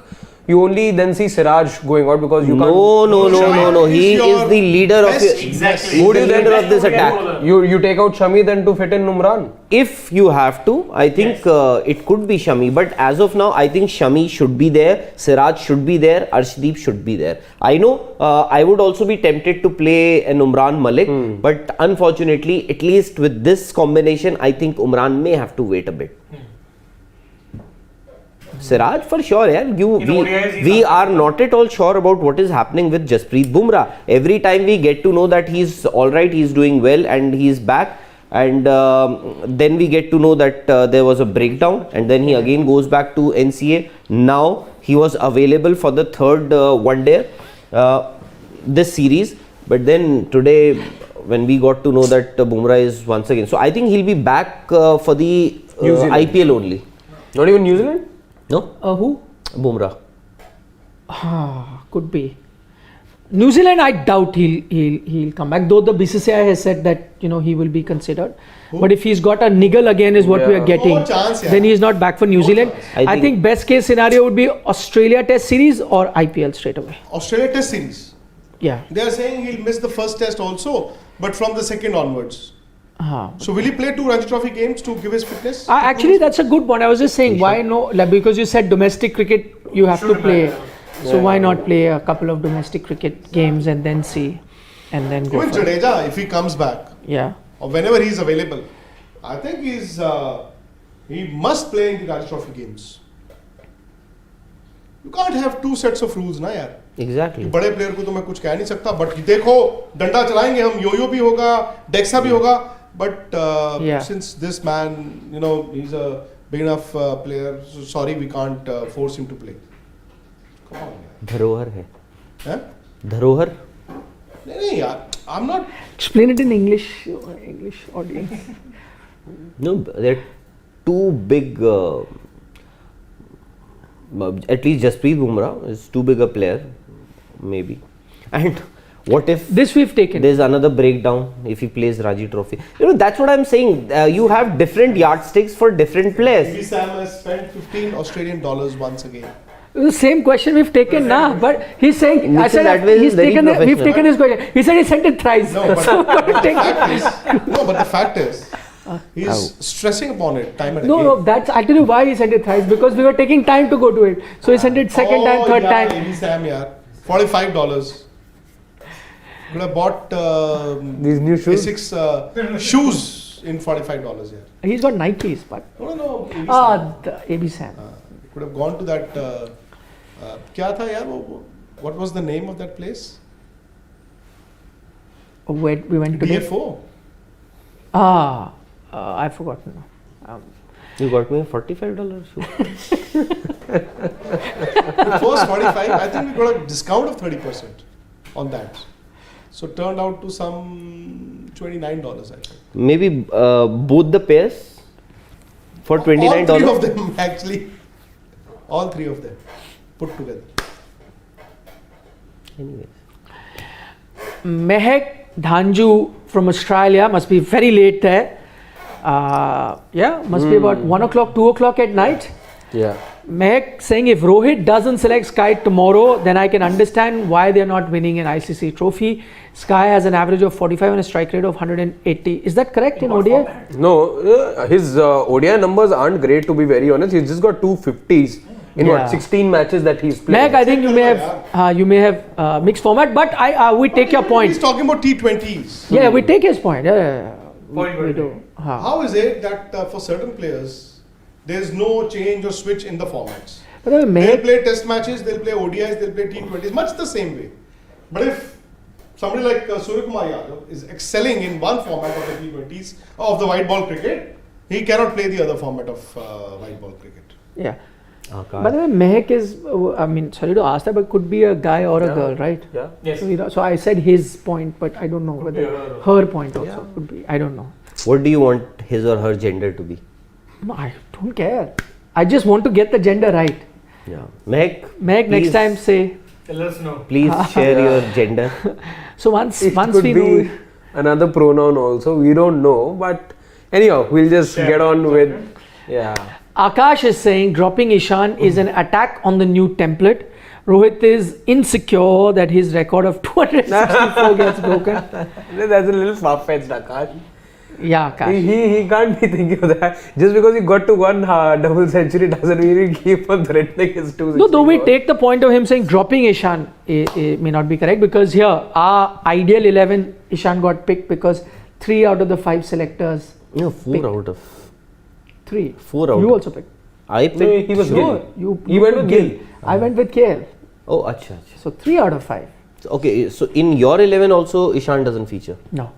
C: you only then see Siraj going out because you
A: No. He
D: He's
A: is
D: your
A: the leader of
D: best-
E: Exactly.
A: Who do you
E: He's the
A: leader of
E: best
A: this
E: ODI
A: attack?
E: bowler.
C: you take out Shami then to fit in Umran.
A: If you have to, I think it could be Shami. But as of now, I think Shami should be there, Siraj should be there, Arshdeep should be there. I know I would also be tempted to play an Umran Malik, but unfortunately, at least with this combination, I think Umran may have to wait a bit. Siraj for sure, yeah.
E: ODIs, he's
A: We are not at all sure about what is happening with Jasprit Bumrah. Every time we get to know that he's alright, he's doing well and he's back, and then we get to know that there was a breakdown, and then he again goes back to NCA. Now he was available for the third one day this series, but then today when we got to know that Bumrah is once again, so I think he'll be back for the
C: New Zealand.
A: IPL only.
C: Not even New Zealand?
A: No?
B: Who?
A: Bumrah.
B: Could be. New Zealand, I doubt he'll come back. Though the BCCI has said that he will be considered. But if he's got a niggle again, is what we are getting.
D: No chance, yeah.
B: Then he's not back for New Zealand.
D: chance.
B: I think best case scenario would be Australia Test Series or IPL straight away.
D: Australia Test Series.
B: Yeah.
D: They are saying he'll miss the first test also, but from the second onwards. So will he play 2 Ranji Trophy games to give his fitness?
B: Actually, that's a good point. I was just saying, why no? Like, because you said domestic cricket, you have to play. So why not play a couple of domestic cricket games and then see, and then go
D: Even
B: for it.
D: Jadeja, if he comes back,
B: Yeah.
D: or whenever he's available, I think he must play in the Ranji Trophy games. You can't have 2 sets of rules, ना यार.
A: Exactly.
D: बड़े player को तो मैं कुछ कह नहीं सकता, बट देखो डंडा चलाएंगे हम, योयो भी होगा, डेक्सा भी होगा, but since this man, he's a big enough player, so sorry we can't force him to play. Come on, यार.
A: धरोहर है.
D: हैं?
A: धरोहर.
D: नहीं यार, I'm not.
B: Explain it in English audience.
A: No, they're too big. At least Jasprit Bumrah is too big a player, maybe. And what if
B: This we've taken.
A: there's another breakdown if he plays Ranji Trophy? That's what I'm saying. You have different yardsticks for different players.
D: Maybe Sam has spent $15 Australian once again.
B: The same question we've taken now, but he's saying. I
A: Nikhil,
B: said
A: that way is
B: he's
A: very
B: taken. We've
A: professional.
B: taken his question. He said he sent it thrice.
D: No, but
B: So we've
D: the
B: taken-
D: fact is, the fact is, he's stressing upon it time and
B: No,
D: again.
B: that's. I tell you why he sent it thrice, because we were taking time to go to it. So he sent it second time, third time.
D: Maybe Sam, yeah, $45. Could have bought
C: These new shoes?
D: Asics shoes in $45. Yeah.
B: He's got Nikes, but
D: No. AB Sam.
B: the AB Sam.
D: Could have gone to that. क्या था यार वो? What was the name of that place?
B: Where we went to.
D: BFO.
B: I've forgotten now.
A: You got me a $45 shoe.
D: It was 45. I think we got a discount of 30% on that. So turned out to some $29, I think.
A: Maybe both the pairs for $29.
D: All 3 of them actually. All 3 of them put together.
A: Anyways.
B: Mehak Dhanju from Australia must be very late there. Must be about 1 o'clock, 2 o'clock at night.
C: Yeah.
B: Mehak saying if Rohit doesn't select Sky tomorrow, then I can understand why they're not winning an ICC trophy. Sky has an average of 45 and a strike rate of 180. Is that correct in ODI?
C: No, his ODI numbers aren't great, to be very honest. He's just got 250s in
B: Yeah.
C: 16 matches that he's played.
B: Mehak, I think you may have mixed format, but we take your point.
D: He's talking about T20Is.
B: Yeah, we take his point. Yeah. We do.
D: How is it that for certain players, there's no change or switch in the formats?
B: But
D: They'll
B: Mehak,
D: play test matches, they'll play ODIs, they'll play T20s, much the same way. But if somebody like Surya Kumar Yadav is excelling in one format of the T20s, of the white ball cricket, he cannot play the other format of white ball cricket.
B: yeah. By the way, Mehak is, sorry to ask that, but could be a guy or a girl, right?
C: Yeah.
E: Yes.
B: So I said his point, but I don't know whether her point also could be. I don't know.
A: What do you want his or her gender to be?
B: No, I don't care. I just want to get the gender right.
A: Yeah. Mehak,
B: Mehak, next
A: please-
B: time say.
E: Let us know.
A: Please share your gender.
B: So once
C: It
B: once
C: could
B: we
C: be
B: know.
C: another pronoun also. We don't know, but anyhow, we'll just get on with. Yeah.
B: Akash is saying dropping Ishan is an attack on the new template. Rohit is insecure that his record of 264 gets broken.
C: That's a little far-fetched, Akash.
B: Yeah, Akash.
C: He can't be thinking of that. Just because he got to one double century doesn't mean he keep on threatening his 260.
B: No, though we take the point of him saying dropping Ishan may not be correct, because here our ideal 11 Ishan got picked because 3 out of the 5 selectors.
A: No, 4 out of
B: 3.
A: 4 out.
B: You also picked.
A: I picked.
C: No, he was
B: No,
C: Gill.
B: you
C: He went with Gill.
B: I went with KL.
A: Oh, acha.
B: So 3 out of 5.
A: Okay, so in your 11 also Ishan doesn't feature.
B: No.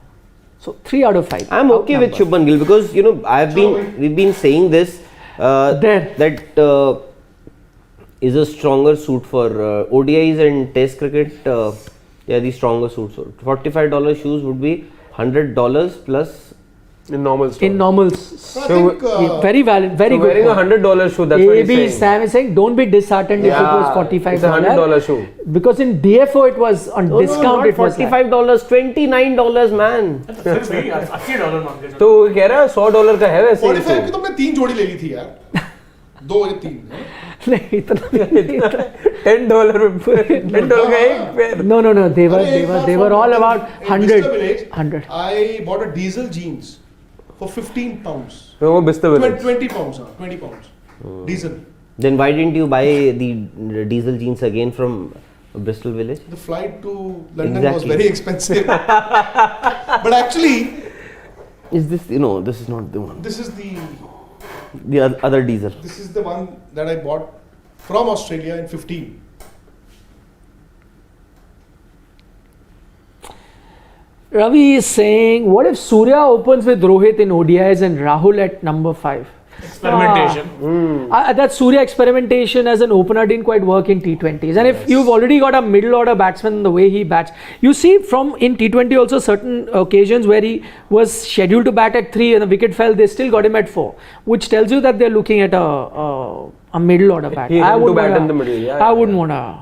B: So 3 out of 5.
A: I'm okay with Shubman Gill because we've been saying this that is a stronger suit for ODIs and Test cricket. The stronger suits. So $45 shoes would be $100 plus
C: In normal stores.
B: In normals.
D: I think,
B: Very valid, very good.
C: Wearing
B: point.
C: $100 shoe, that's what he's
B: AB
C: saying.
B: Sam is saying, don't be disheartened if it was $45.
C: It's a $100 shoe.
B: Because in DFO it was on discount. It was like,
A: $45, $29, man.
E: $80 मांग रहे
C: तो वो कह रहा है $100 का है वैसे
D: 45 की तो मैं 3 जोड़ी ले ली थी यार 2 या 3
B: नहीं इतना
C: $10 का एक pair.
B: No. They were all about 100. 100.
D: I bought a diesel jeans for 15 pounds.
C: वो Bista Village.
D: 20 pounds, 20 pounds. Diesel.
A: Then why didn't you buy the diesel jeans again from Bristol Village?
D: The flight to London was
A: Exactly.
D: very expensive. But actually,
A: Is this, this is not the one.
D: this is
A: The other diesel.
D: this is the one that I bought from Australia in 15.
B: Ravi is saying, what if Surya opens with Rohit in ODIs and Rahul at number 5?
E: Experimentation.
B: That Surya experimentation as an opener didn't quite work in T20s. And if you've already got a middle order batsman, the way he bats, you see from in T20 also certain occasions where he was scheduled to bat at 3 and the wicket fell, they still got him at 4, which tells you that they're looking at a middle order bat.
C: He had to bat in the middle. Yeah,
B: I wouldn't want to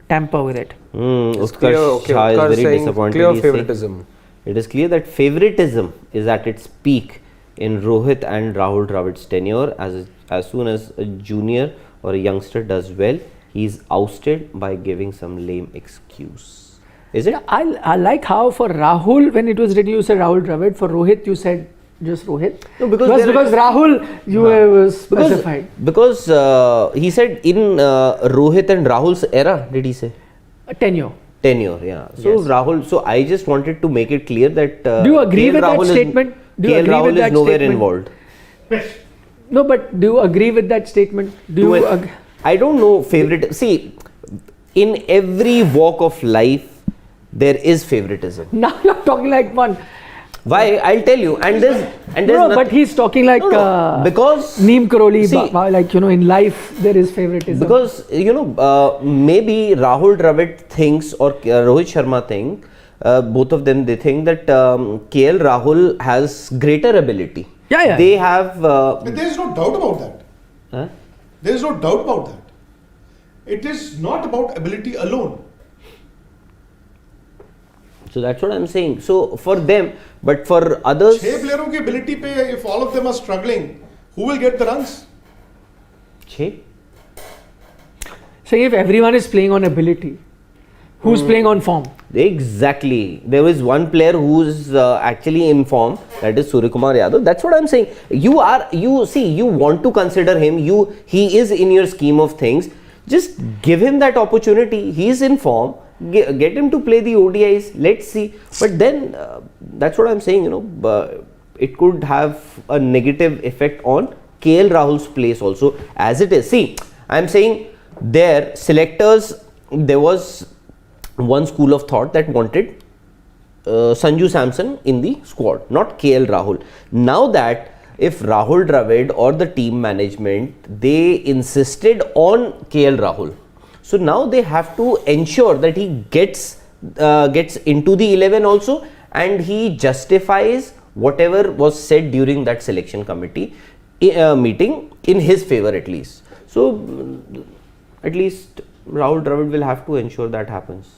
B: tamper with it.
A: Utkarsh Shah is very disappointed.
C: Clear
A: He's saying,
C: favoritism.
A: it is clear that favoritism is at its peak in Rohit and Rahul Dravid's tenure. As soon as a junior or a youngster does well, he is ousted by giving some lame excuse. Is it?
B: I like how for Rahul, when it was written, you said Rahul Dravid. For Rohit, you said just Rohit.
A: No, because
B: Rahul, you were specified.
A: Because he said in Rohit and Rahul's era, did he say?
B: Tenure.
A: Tenure, yeah. So
B: Yes.
A: Rahul, so I just wanted to make it clear that
B: Do you agree
A: KL
B: with that
A: Rahul
B: statement? Do you
A: KL
B: agree
A: Rahul
B: with
A: is
B: that
A: nowhere
B: statement?
A: involved.
B: No, but do you agree with that statement?
A: I don't know favorite. See, in every walk of life, there is favoritism.
B: Now you're talking like one.
A: Why? I'll tell you. And there's
B: No, but he's talking like
A: because
B: Neem Karoli,
A: See-
B: like in life there is favoritism.
A: because maybe Rahul Dravid thinks or Rohit Sharma think, both of them they think that KL Rahul has greater ability.
B: Yeah.
A: They have.
D: There is no doubt about that.
A: Huh?
D: There is no doubt about that. It is not about ability alone.
A: So that's what I'm saying. So for them, but for others,
D: 6 players की ability पे, if all of them are struggling, who will get the runs?
A: 6?
B: So if everyone is playing on ability, who's playing on form?
A: Exactly. There is one player who's actually in form, that is Suryakumar Yadav. That's what I'm saying. You want to consider him. He is in your scheme of things. Just give him that opportunity. He is in form. Get him to play the ODIs. Let's see. But then that's what I'm saying. It could have a negative effect on KL Rahul's place also as it is. See, I'm saying their selectors. There was one school of thought that wanted Sanju Samson in the squad, not KL Rahul. Now that if Rahul Dravid or the team management, they insisted on KL Rahul, so now they have to ensure that he gets into the 11 also, and he justifies whatever was said during that selection committee meeting in his favor at least. So at least Rahul Dravid will have to ensure that happens.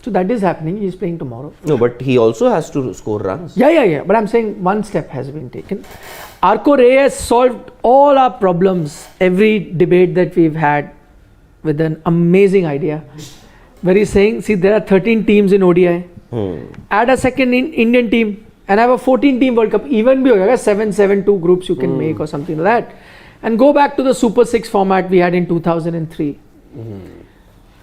B: So that is happening. He's playing tomorrow.
A: No, but he also has to score runs.
B: Yeah. But I'm saying one step has been taken. Arco Reyes solved all our problems, every debate that we've had, with an amazing idea. Where he's saying, see, there are 13 teams in ODI. Add a second Indian team and have a 14-team World Cup. Even bhi hoga 7-7-2 groups you can make or something like that. And go back to the Super 6 format we had in 2003.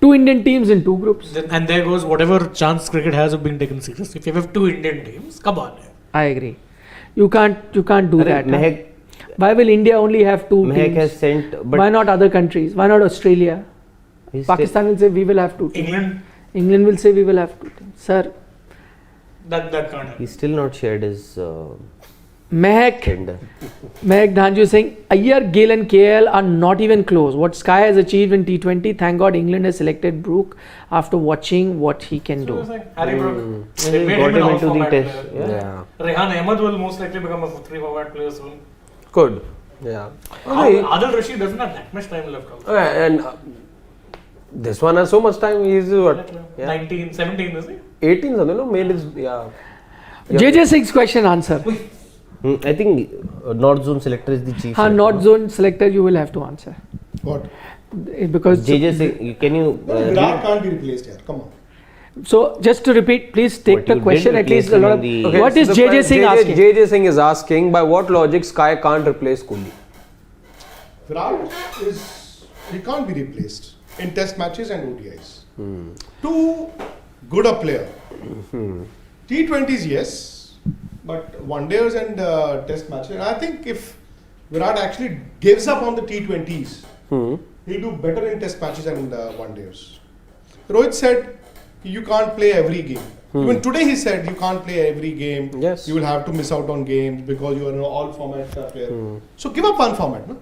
B: 2 Indian teams in 2 groups.
E: And there goes whatever chance cricket has of being taken seriously. If you have 2 Indian teams, come on.
B: I agree. You can't do that.
A: Mehak,
B: Why will India only have 2
A: Mehak
B: teams?
A: has sent, but
B: Why not other countries? Why not Australia?
A: he's
B: Pakistan will say we will have 2 teams. England will say we will have 2 teams. Sir,
E: That can't happen.
A: he's still not shared his
B: Mehak
A: tender.
B: Dhanju saying Iyer, Gill and KL are not even close. What Sky has achieved in T20, thank God England has selected Brook after watching what he can do.
E: Harry Brook.
A: He
E: They made
A: got
E: him an
A: him into the
E: all-format
A: test.
E: player.
A: Yeah.
E: Rehan Ahmed will most likely become a 3-format player soon.
C: Could. Yeah. Okay.
E: Adil Rashid doesn't have that much time left. Also.
C: And this one has so much time. He's what? Yeah.
E: 19, 17 is he?
C: 18 something, no? Made his, yeah.
B: JJ Singh's question answer.
A: I think North Zone selector is the chief.
B: North Zone selector, you will have to answer.
D: What?
B: Because
A: JJ Singh, can you?
D: Virat can't be replaced here. Come on.
B: so just to repeat, please take
A: But
B: the
A: you
B: question
A: didn't
B: at least
A: replace
B: a
A: him
B: lot
A: in
B: of,
A: the-
C: Okay,
B: what is
C: so
B: JJ Singh asking?
C: JJ Singh is asking by what logic Sky can't replace Kohli?
D: Virat he can't be replaced in test matches and ODIs. Too good a player. T20s, yes, but one-dayers and test matches. And I think if Virat actually gives up on the T20s, he'll do better in test matches and one-dayers. Rohit said you can't play every game. Even today he said you can't play every game.
C: Yes.
D: You will have to miss out on games because you are an all-format player. So give up one format, no?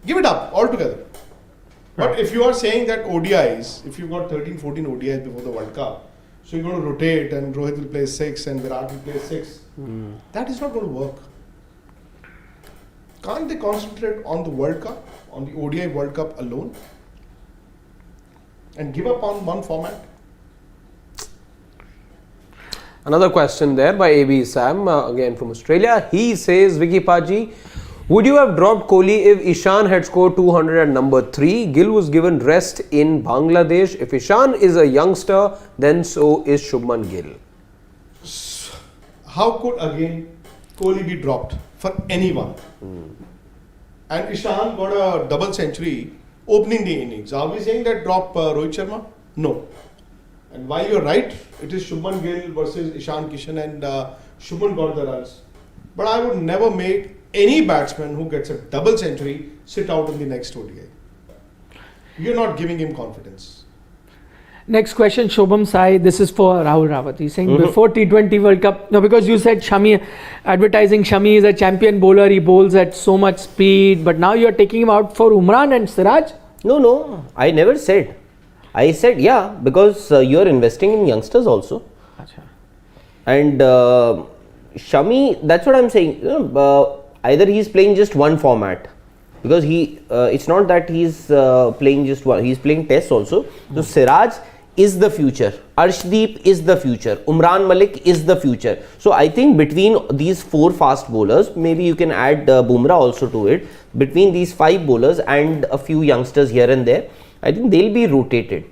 D: Give it up altogether. But if you are saying that ODIs, if you've got 13, 14 ODIs before the World Cup, so you're going to rotate and Rohit will play 6 and Virat will play 6, that is not going to work. Can't they concentrate on the World Cup, on the ODI World Cup alone, and give up on one format?
C: Another question there by AB Sam, again from Australia. He says, Vicky Paji, would you have dropped Kohli if Ishan had scored 200 at number 3? Gill was given rest in Bangladesh. If Ishan is a youngster, then so is Shubman Gill.
D: How could again Kohli be dropped for anyone? And Ishan got a double century opening the innings. Are we saying that drop Rohit Sharma? No. And while you're right, it is Shubman Gill versus Ishan Kishan and Shubman got the runs. But I would never make any batsman who gets a double century sit out in the next ODI. You're not giving him confidence.
B: Next question, Shobham Sai. This is for Rahul Rawat. He's saying before T20 World Cup, no, because you said Shami, advertising Shami is a champion bowler. He bowls at so much speed, but now you're taking him out for Umran and Siraj.
A: No, I never said. I said yeah, because you're investing in youngsters also.
B: Achha.
A: And Shami, that's what I'm saying. You know, either he's playing just one format, because it's not that he's playing just one. He's playing tests also. So Siraj is the future. Arshdeep is the future. Umran Malik is the future. So I think between these 4 fast bowlers, maybe you can add Bumrah also to it. Between these 5 bowlers and a few youngsters here and there, I think they'll be rotated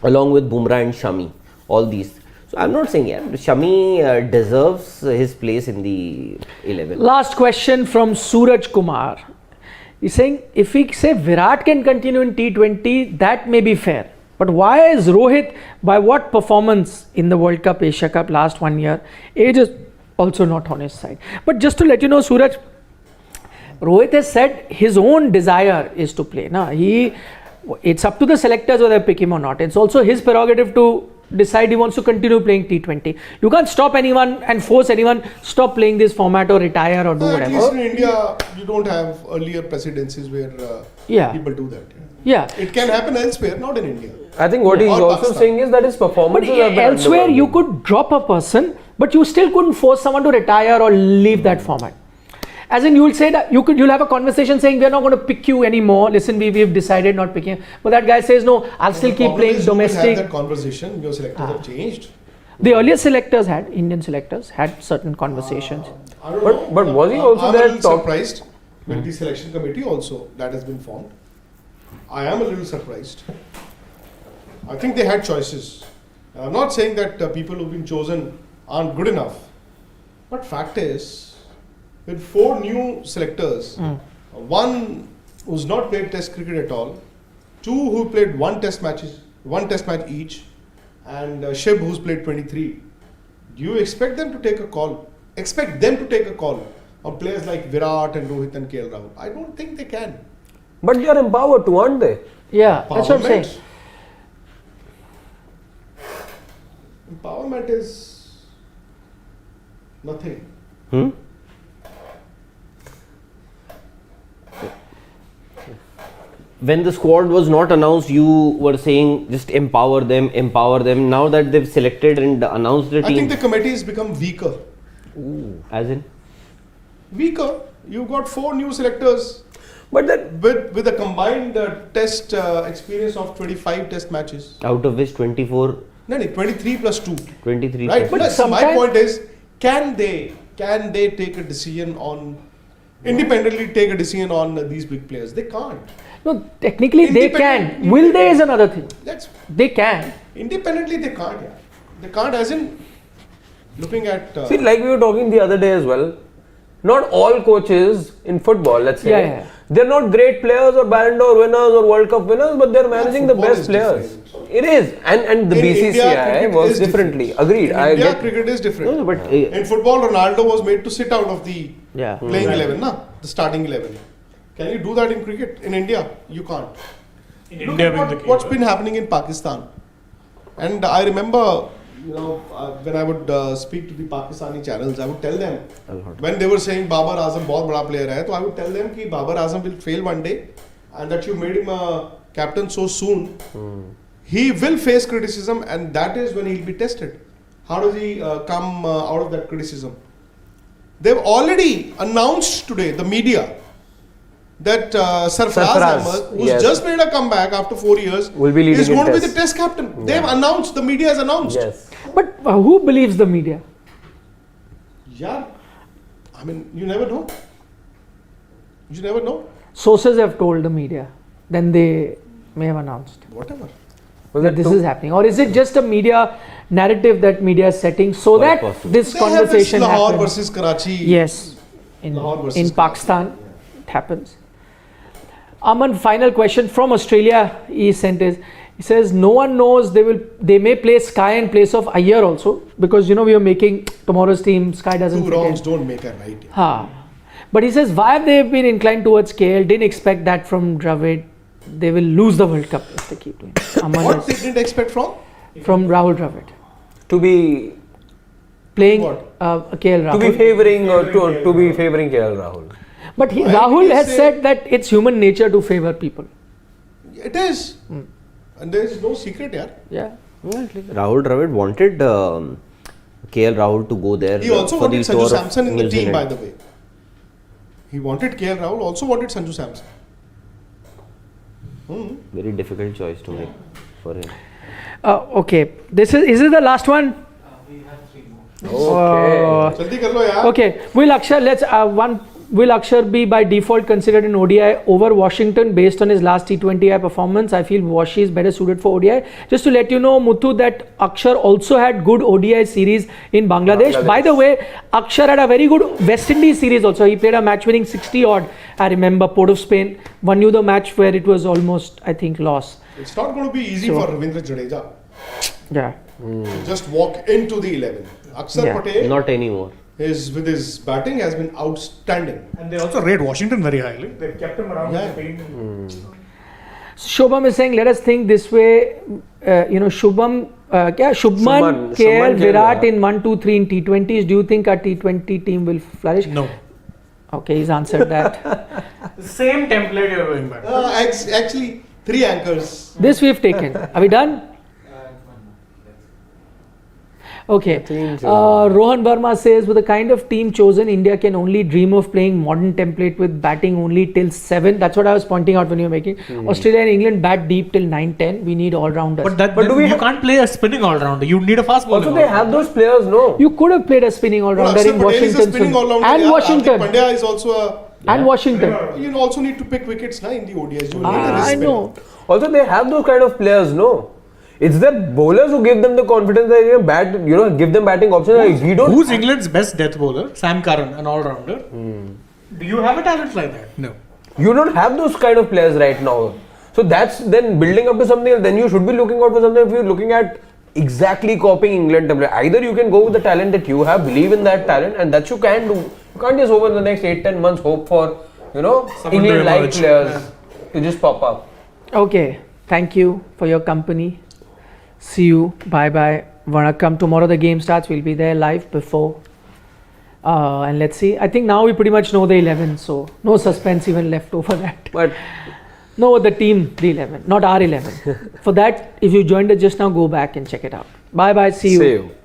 A: along with Bumrah and Shami. All these. So I'm not saying Shami deserves his place in the 11.
B: Last question from Suraj Kumar. He's saying if we say Virat can continue in T20, that may be fair. But why is Rohit, by what performance in the World Cup, Asia Cup last 1 year, age is also not on his side. But just to let you know, Suraj, Rohit has said his own desire is to play. It's up to the selectors whether they pick him or not. It's also his prerogative to decide he wants to continue playing T20. You can't stop anyone and force anyone stop playing this format or retire or do
D: At
B: whatever.
D: least in India, you don't have earlier precedences where people do that.
B: Yeah.
D: It can happen elsewhere, not in India.
C: I think what he's
D: Or
C: also
D: Pakistan.
C: saying is that his
B: But
C: performances have been
B: elsewhere you
C: underwhelming.
B: could drop a person, but you still couldn't force someone to retire or leave that format. As in, you'll say that you'll have a conversation saying we're not going to pick you anymore. Listen, we've decided not picking you. But that guy says no, I'll still keep playing domestic.
D: Have that conversation. Your selectors have changed.
B: The earlier selectors Indian selectors had certain conversations.
D: I don't know.
C: But was he also
D: I'm
C: there
D: a little
C: top-
D: surprised with the selection committee also that has been formed. I am a little surprised. I think they had choices. I'm not saying that people who've been chosen aren't good enough. But fact is, with 4 new selectors, one who's not played Test cricket at all, 2 who played one test match each, and Shib who's played 23. Do you expect them to take a call? Expect them to take a call on players like Virat and Rohit and KL Rahul? I don't think they can.
C: But they are empowered to, aren't they?
B: Yeah, that's what I'm saying.
D: Empowerment is nothing.
A: when the squad was not announced, you were saying just empower them. Now that they've selected and announced the team,
D: I think the committee has become weaker.
A: as in,
D: Weaker. You've got 4 new selectors.
C: But that
D: With a combined test experience of 25 test matches.
A: out of which 24,
D: No, 23 plus 2.
A: 23.
D: Right.
B: But
D: But my
B: sometime-
D: point is, can they take a decision on independently take a decision on these big players? They can't.
B: No, technically they can. Will they is another thing.
D: That's
B: They can.
D: independently they can't. Yeah. They can't, as in looking at.
C: see, like we were talking the other day as well. Not all coaches in football, let's say,
B: Yeah.
C: they're not great players or Ballon d'Or winners or World Cup winners, but they're managing the
D: football
C: best
D: is
C: players.
D: different.
C: It is, and the
D: In India,
C: BCCI
D: cricket
C: works
D: is
C: differently.
D: different.
C: Agreed.
D: In
C: I
D: India,
C: get.
D: cricket is different.
A: No, but
D: In football, Ronaldo was made to sit out of the
A: yeah.
D: playing 11, na? The starting 11. Can you do that in cricket? In India, you can't.
E: In
D: Look
E: India,
D: at
E: being the
D: what's
E: keeper.
D: been happening in Pakistan. And I remember, when I would speak to the Pakistani channels, I would tell them, when they were saying Babar Azam बहुत बड़ा player है, तो I would tell them कि Babar Azam will fail one day, and that you made him a captain so soon, he will face criticism, and that is when he'll be tested. How does he come out of that criticism? They've already announced today, the media, that Sarfaraz Ahmed, who's
C: yes.
D: just made a comeback after 4 years,
C: Will be leading
D: is
C: in
D: going to be
C: Test.
D: the test captain. They've announced, the media has announced.
C: Yes.
B: But who believes the media?
D: Yeah, I mean, you never know. You never know.
B: Sources have told the media. Then they may have announced
D: Whatever.
C: Was
B: that
C: it
B: this
C: two-
B: is happening. Or is it just a media narrative that media is setting so
A: Quite
B: that
A: possible.
B: this
D: They have this
B: conversation
D: Lahore
B: happens?
D: versus Karachi.
B: Yes. In
D: Lahore versus
B: in
D: Karachi.
B: Pakistan, it happens. Aman, final question from Australia. He sent is. He says no one knows they may play Sky in place of Iyer also, because we are making tomorrow's team. Sky doesn't
D: Two
B: fit in.
D: wrongs don't make a right.
B: Ha. But he says why have they been inclined towards KL? Didn't expect that from Dravid. They will lose the World Cup if they keep doing it. Aman
D: What they
B: is
D: didn't expect from?
B: from Rahul Dravid
C: to be
B: playing
D: What?
B: KL Rahul.
C: to be favoring or to be favoring KL Rahul.
B: But
D: Why
B: Rahul
D: did he
B: has
D: say-
B: said that it's human nature to favor people.
D: It is. And there is no secret here.
B: Yeah.
A: Rahul Dravid wanted KL Rahul to go there.
D: He also
A: for the
D: wanted
A: tour
D: Sanju
A: of
D: Samson in the
A: New
D: team, by
A: Zealand.
D: the way. He wanted KL Rahul, also wanted Sanju Samson.
A: Very difficult choice to make for him.
B: Okay. Is it the last one?
C: Okay.
D: Jaldi kar lo yaar.
B: Okay. Will Akshar be by default considered an ODI over Washington based on his last T20I performance? I feel Washi is better suited for ODI. Just to let you know, Muthu, that Akshar also had good ODI series in Bangladesh. By the way, Akshar had a very good West Indies series also. He played a match winning 60 odd. I remember Port of Spain won you the match where it was almost, I think, loss.
D: It's not going to be easy
B: Sure.
D: for Ravindra Jadeja
B: Yeah.
D: to just walk into the 11. Akshar
B: Yeah.
D: Patel,
A: Not anymore.
D: with his batting, has been outstanding.
E: And they also rate Washington very highly. They've kept him around
D: Yeah.
E: the team.
B: Shobham is saying, let us think this way. Shubham, Shubman,
C: Shubman
B: KL,
C: KL,
B: Virat
C: yeah.
B: in 1, 2, 3 in T20s. Do you think our T20 team will flourish?
E: No.
B: Okay, he's answered that.
E: The same template you're going back.
D: Actually, 3 anchors.
B: This we've taken. Are we done? Okay.
C: Team chosen.
B: Rohan Verma says, with the kind of team chosen, India can only dream of playing modern template with batting only till 7. That's what I was pointing out when you were making. Australia and England bat deep till 9, 10. We need all-rounders.
E: But
C: do we
E: you
C: have-
E: can't play a spinning all-rounder. You need a fast bowler.
C: Also, they have those players, no?
B: You could have played a spinning all-rounder
D: Akshar
B: in
D: Patel is a
B: Washington.
D: spinning all-rounder.
B: And
D: Yeah,
B: Washington.
D: Hardik Pandya is also a.
B: And Washington.
D: You also need to pick wickets in the ODIs. You need a
B: I
D: spinner.
B: know.
C: Also, they have those kind of players, no? It's the bowlers who give them the confidence that give them batting options. Like, we don't.
E: Who's England's best death bowler? Sam Curran, an all-rounder. Do you have a talent like that? No.
C: You don't have those kind of players right now. So that's then building up to something else. Then you should be looking out for something. If you're looking at exactly copying England template, either you can go with the talent that you have, believe in that talent, and that you can do. You can't just over the next 8-10 months hope for
E: Someone to
C: England-like
E: emerge.
C: players to just pop up.
B: Okay. Thank you for your company. See you. Bye bye. Vanakkam. Tomorrow the game starts. We'll be there live before And let's see. I think now we pretty much know the 11, so no suspense even left over that.
C: But
B: No, the team, the 11, not our 11. For that, if you joined us just now, go back and check it out. Bye bye. See you.
C: see you.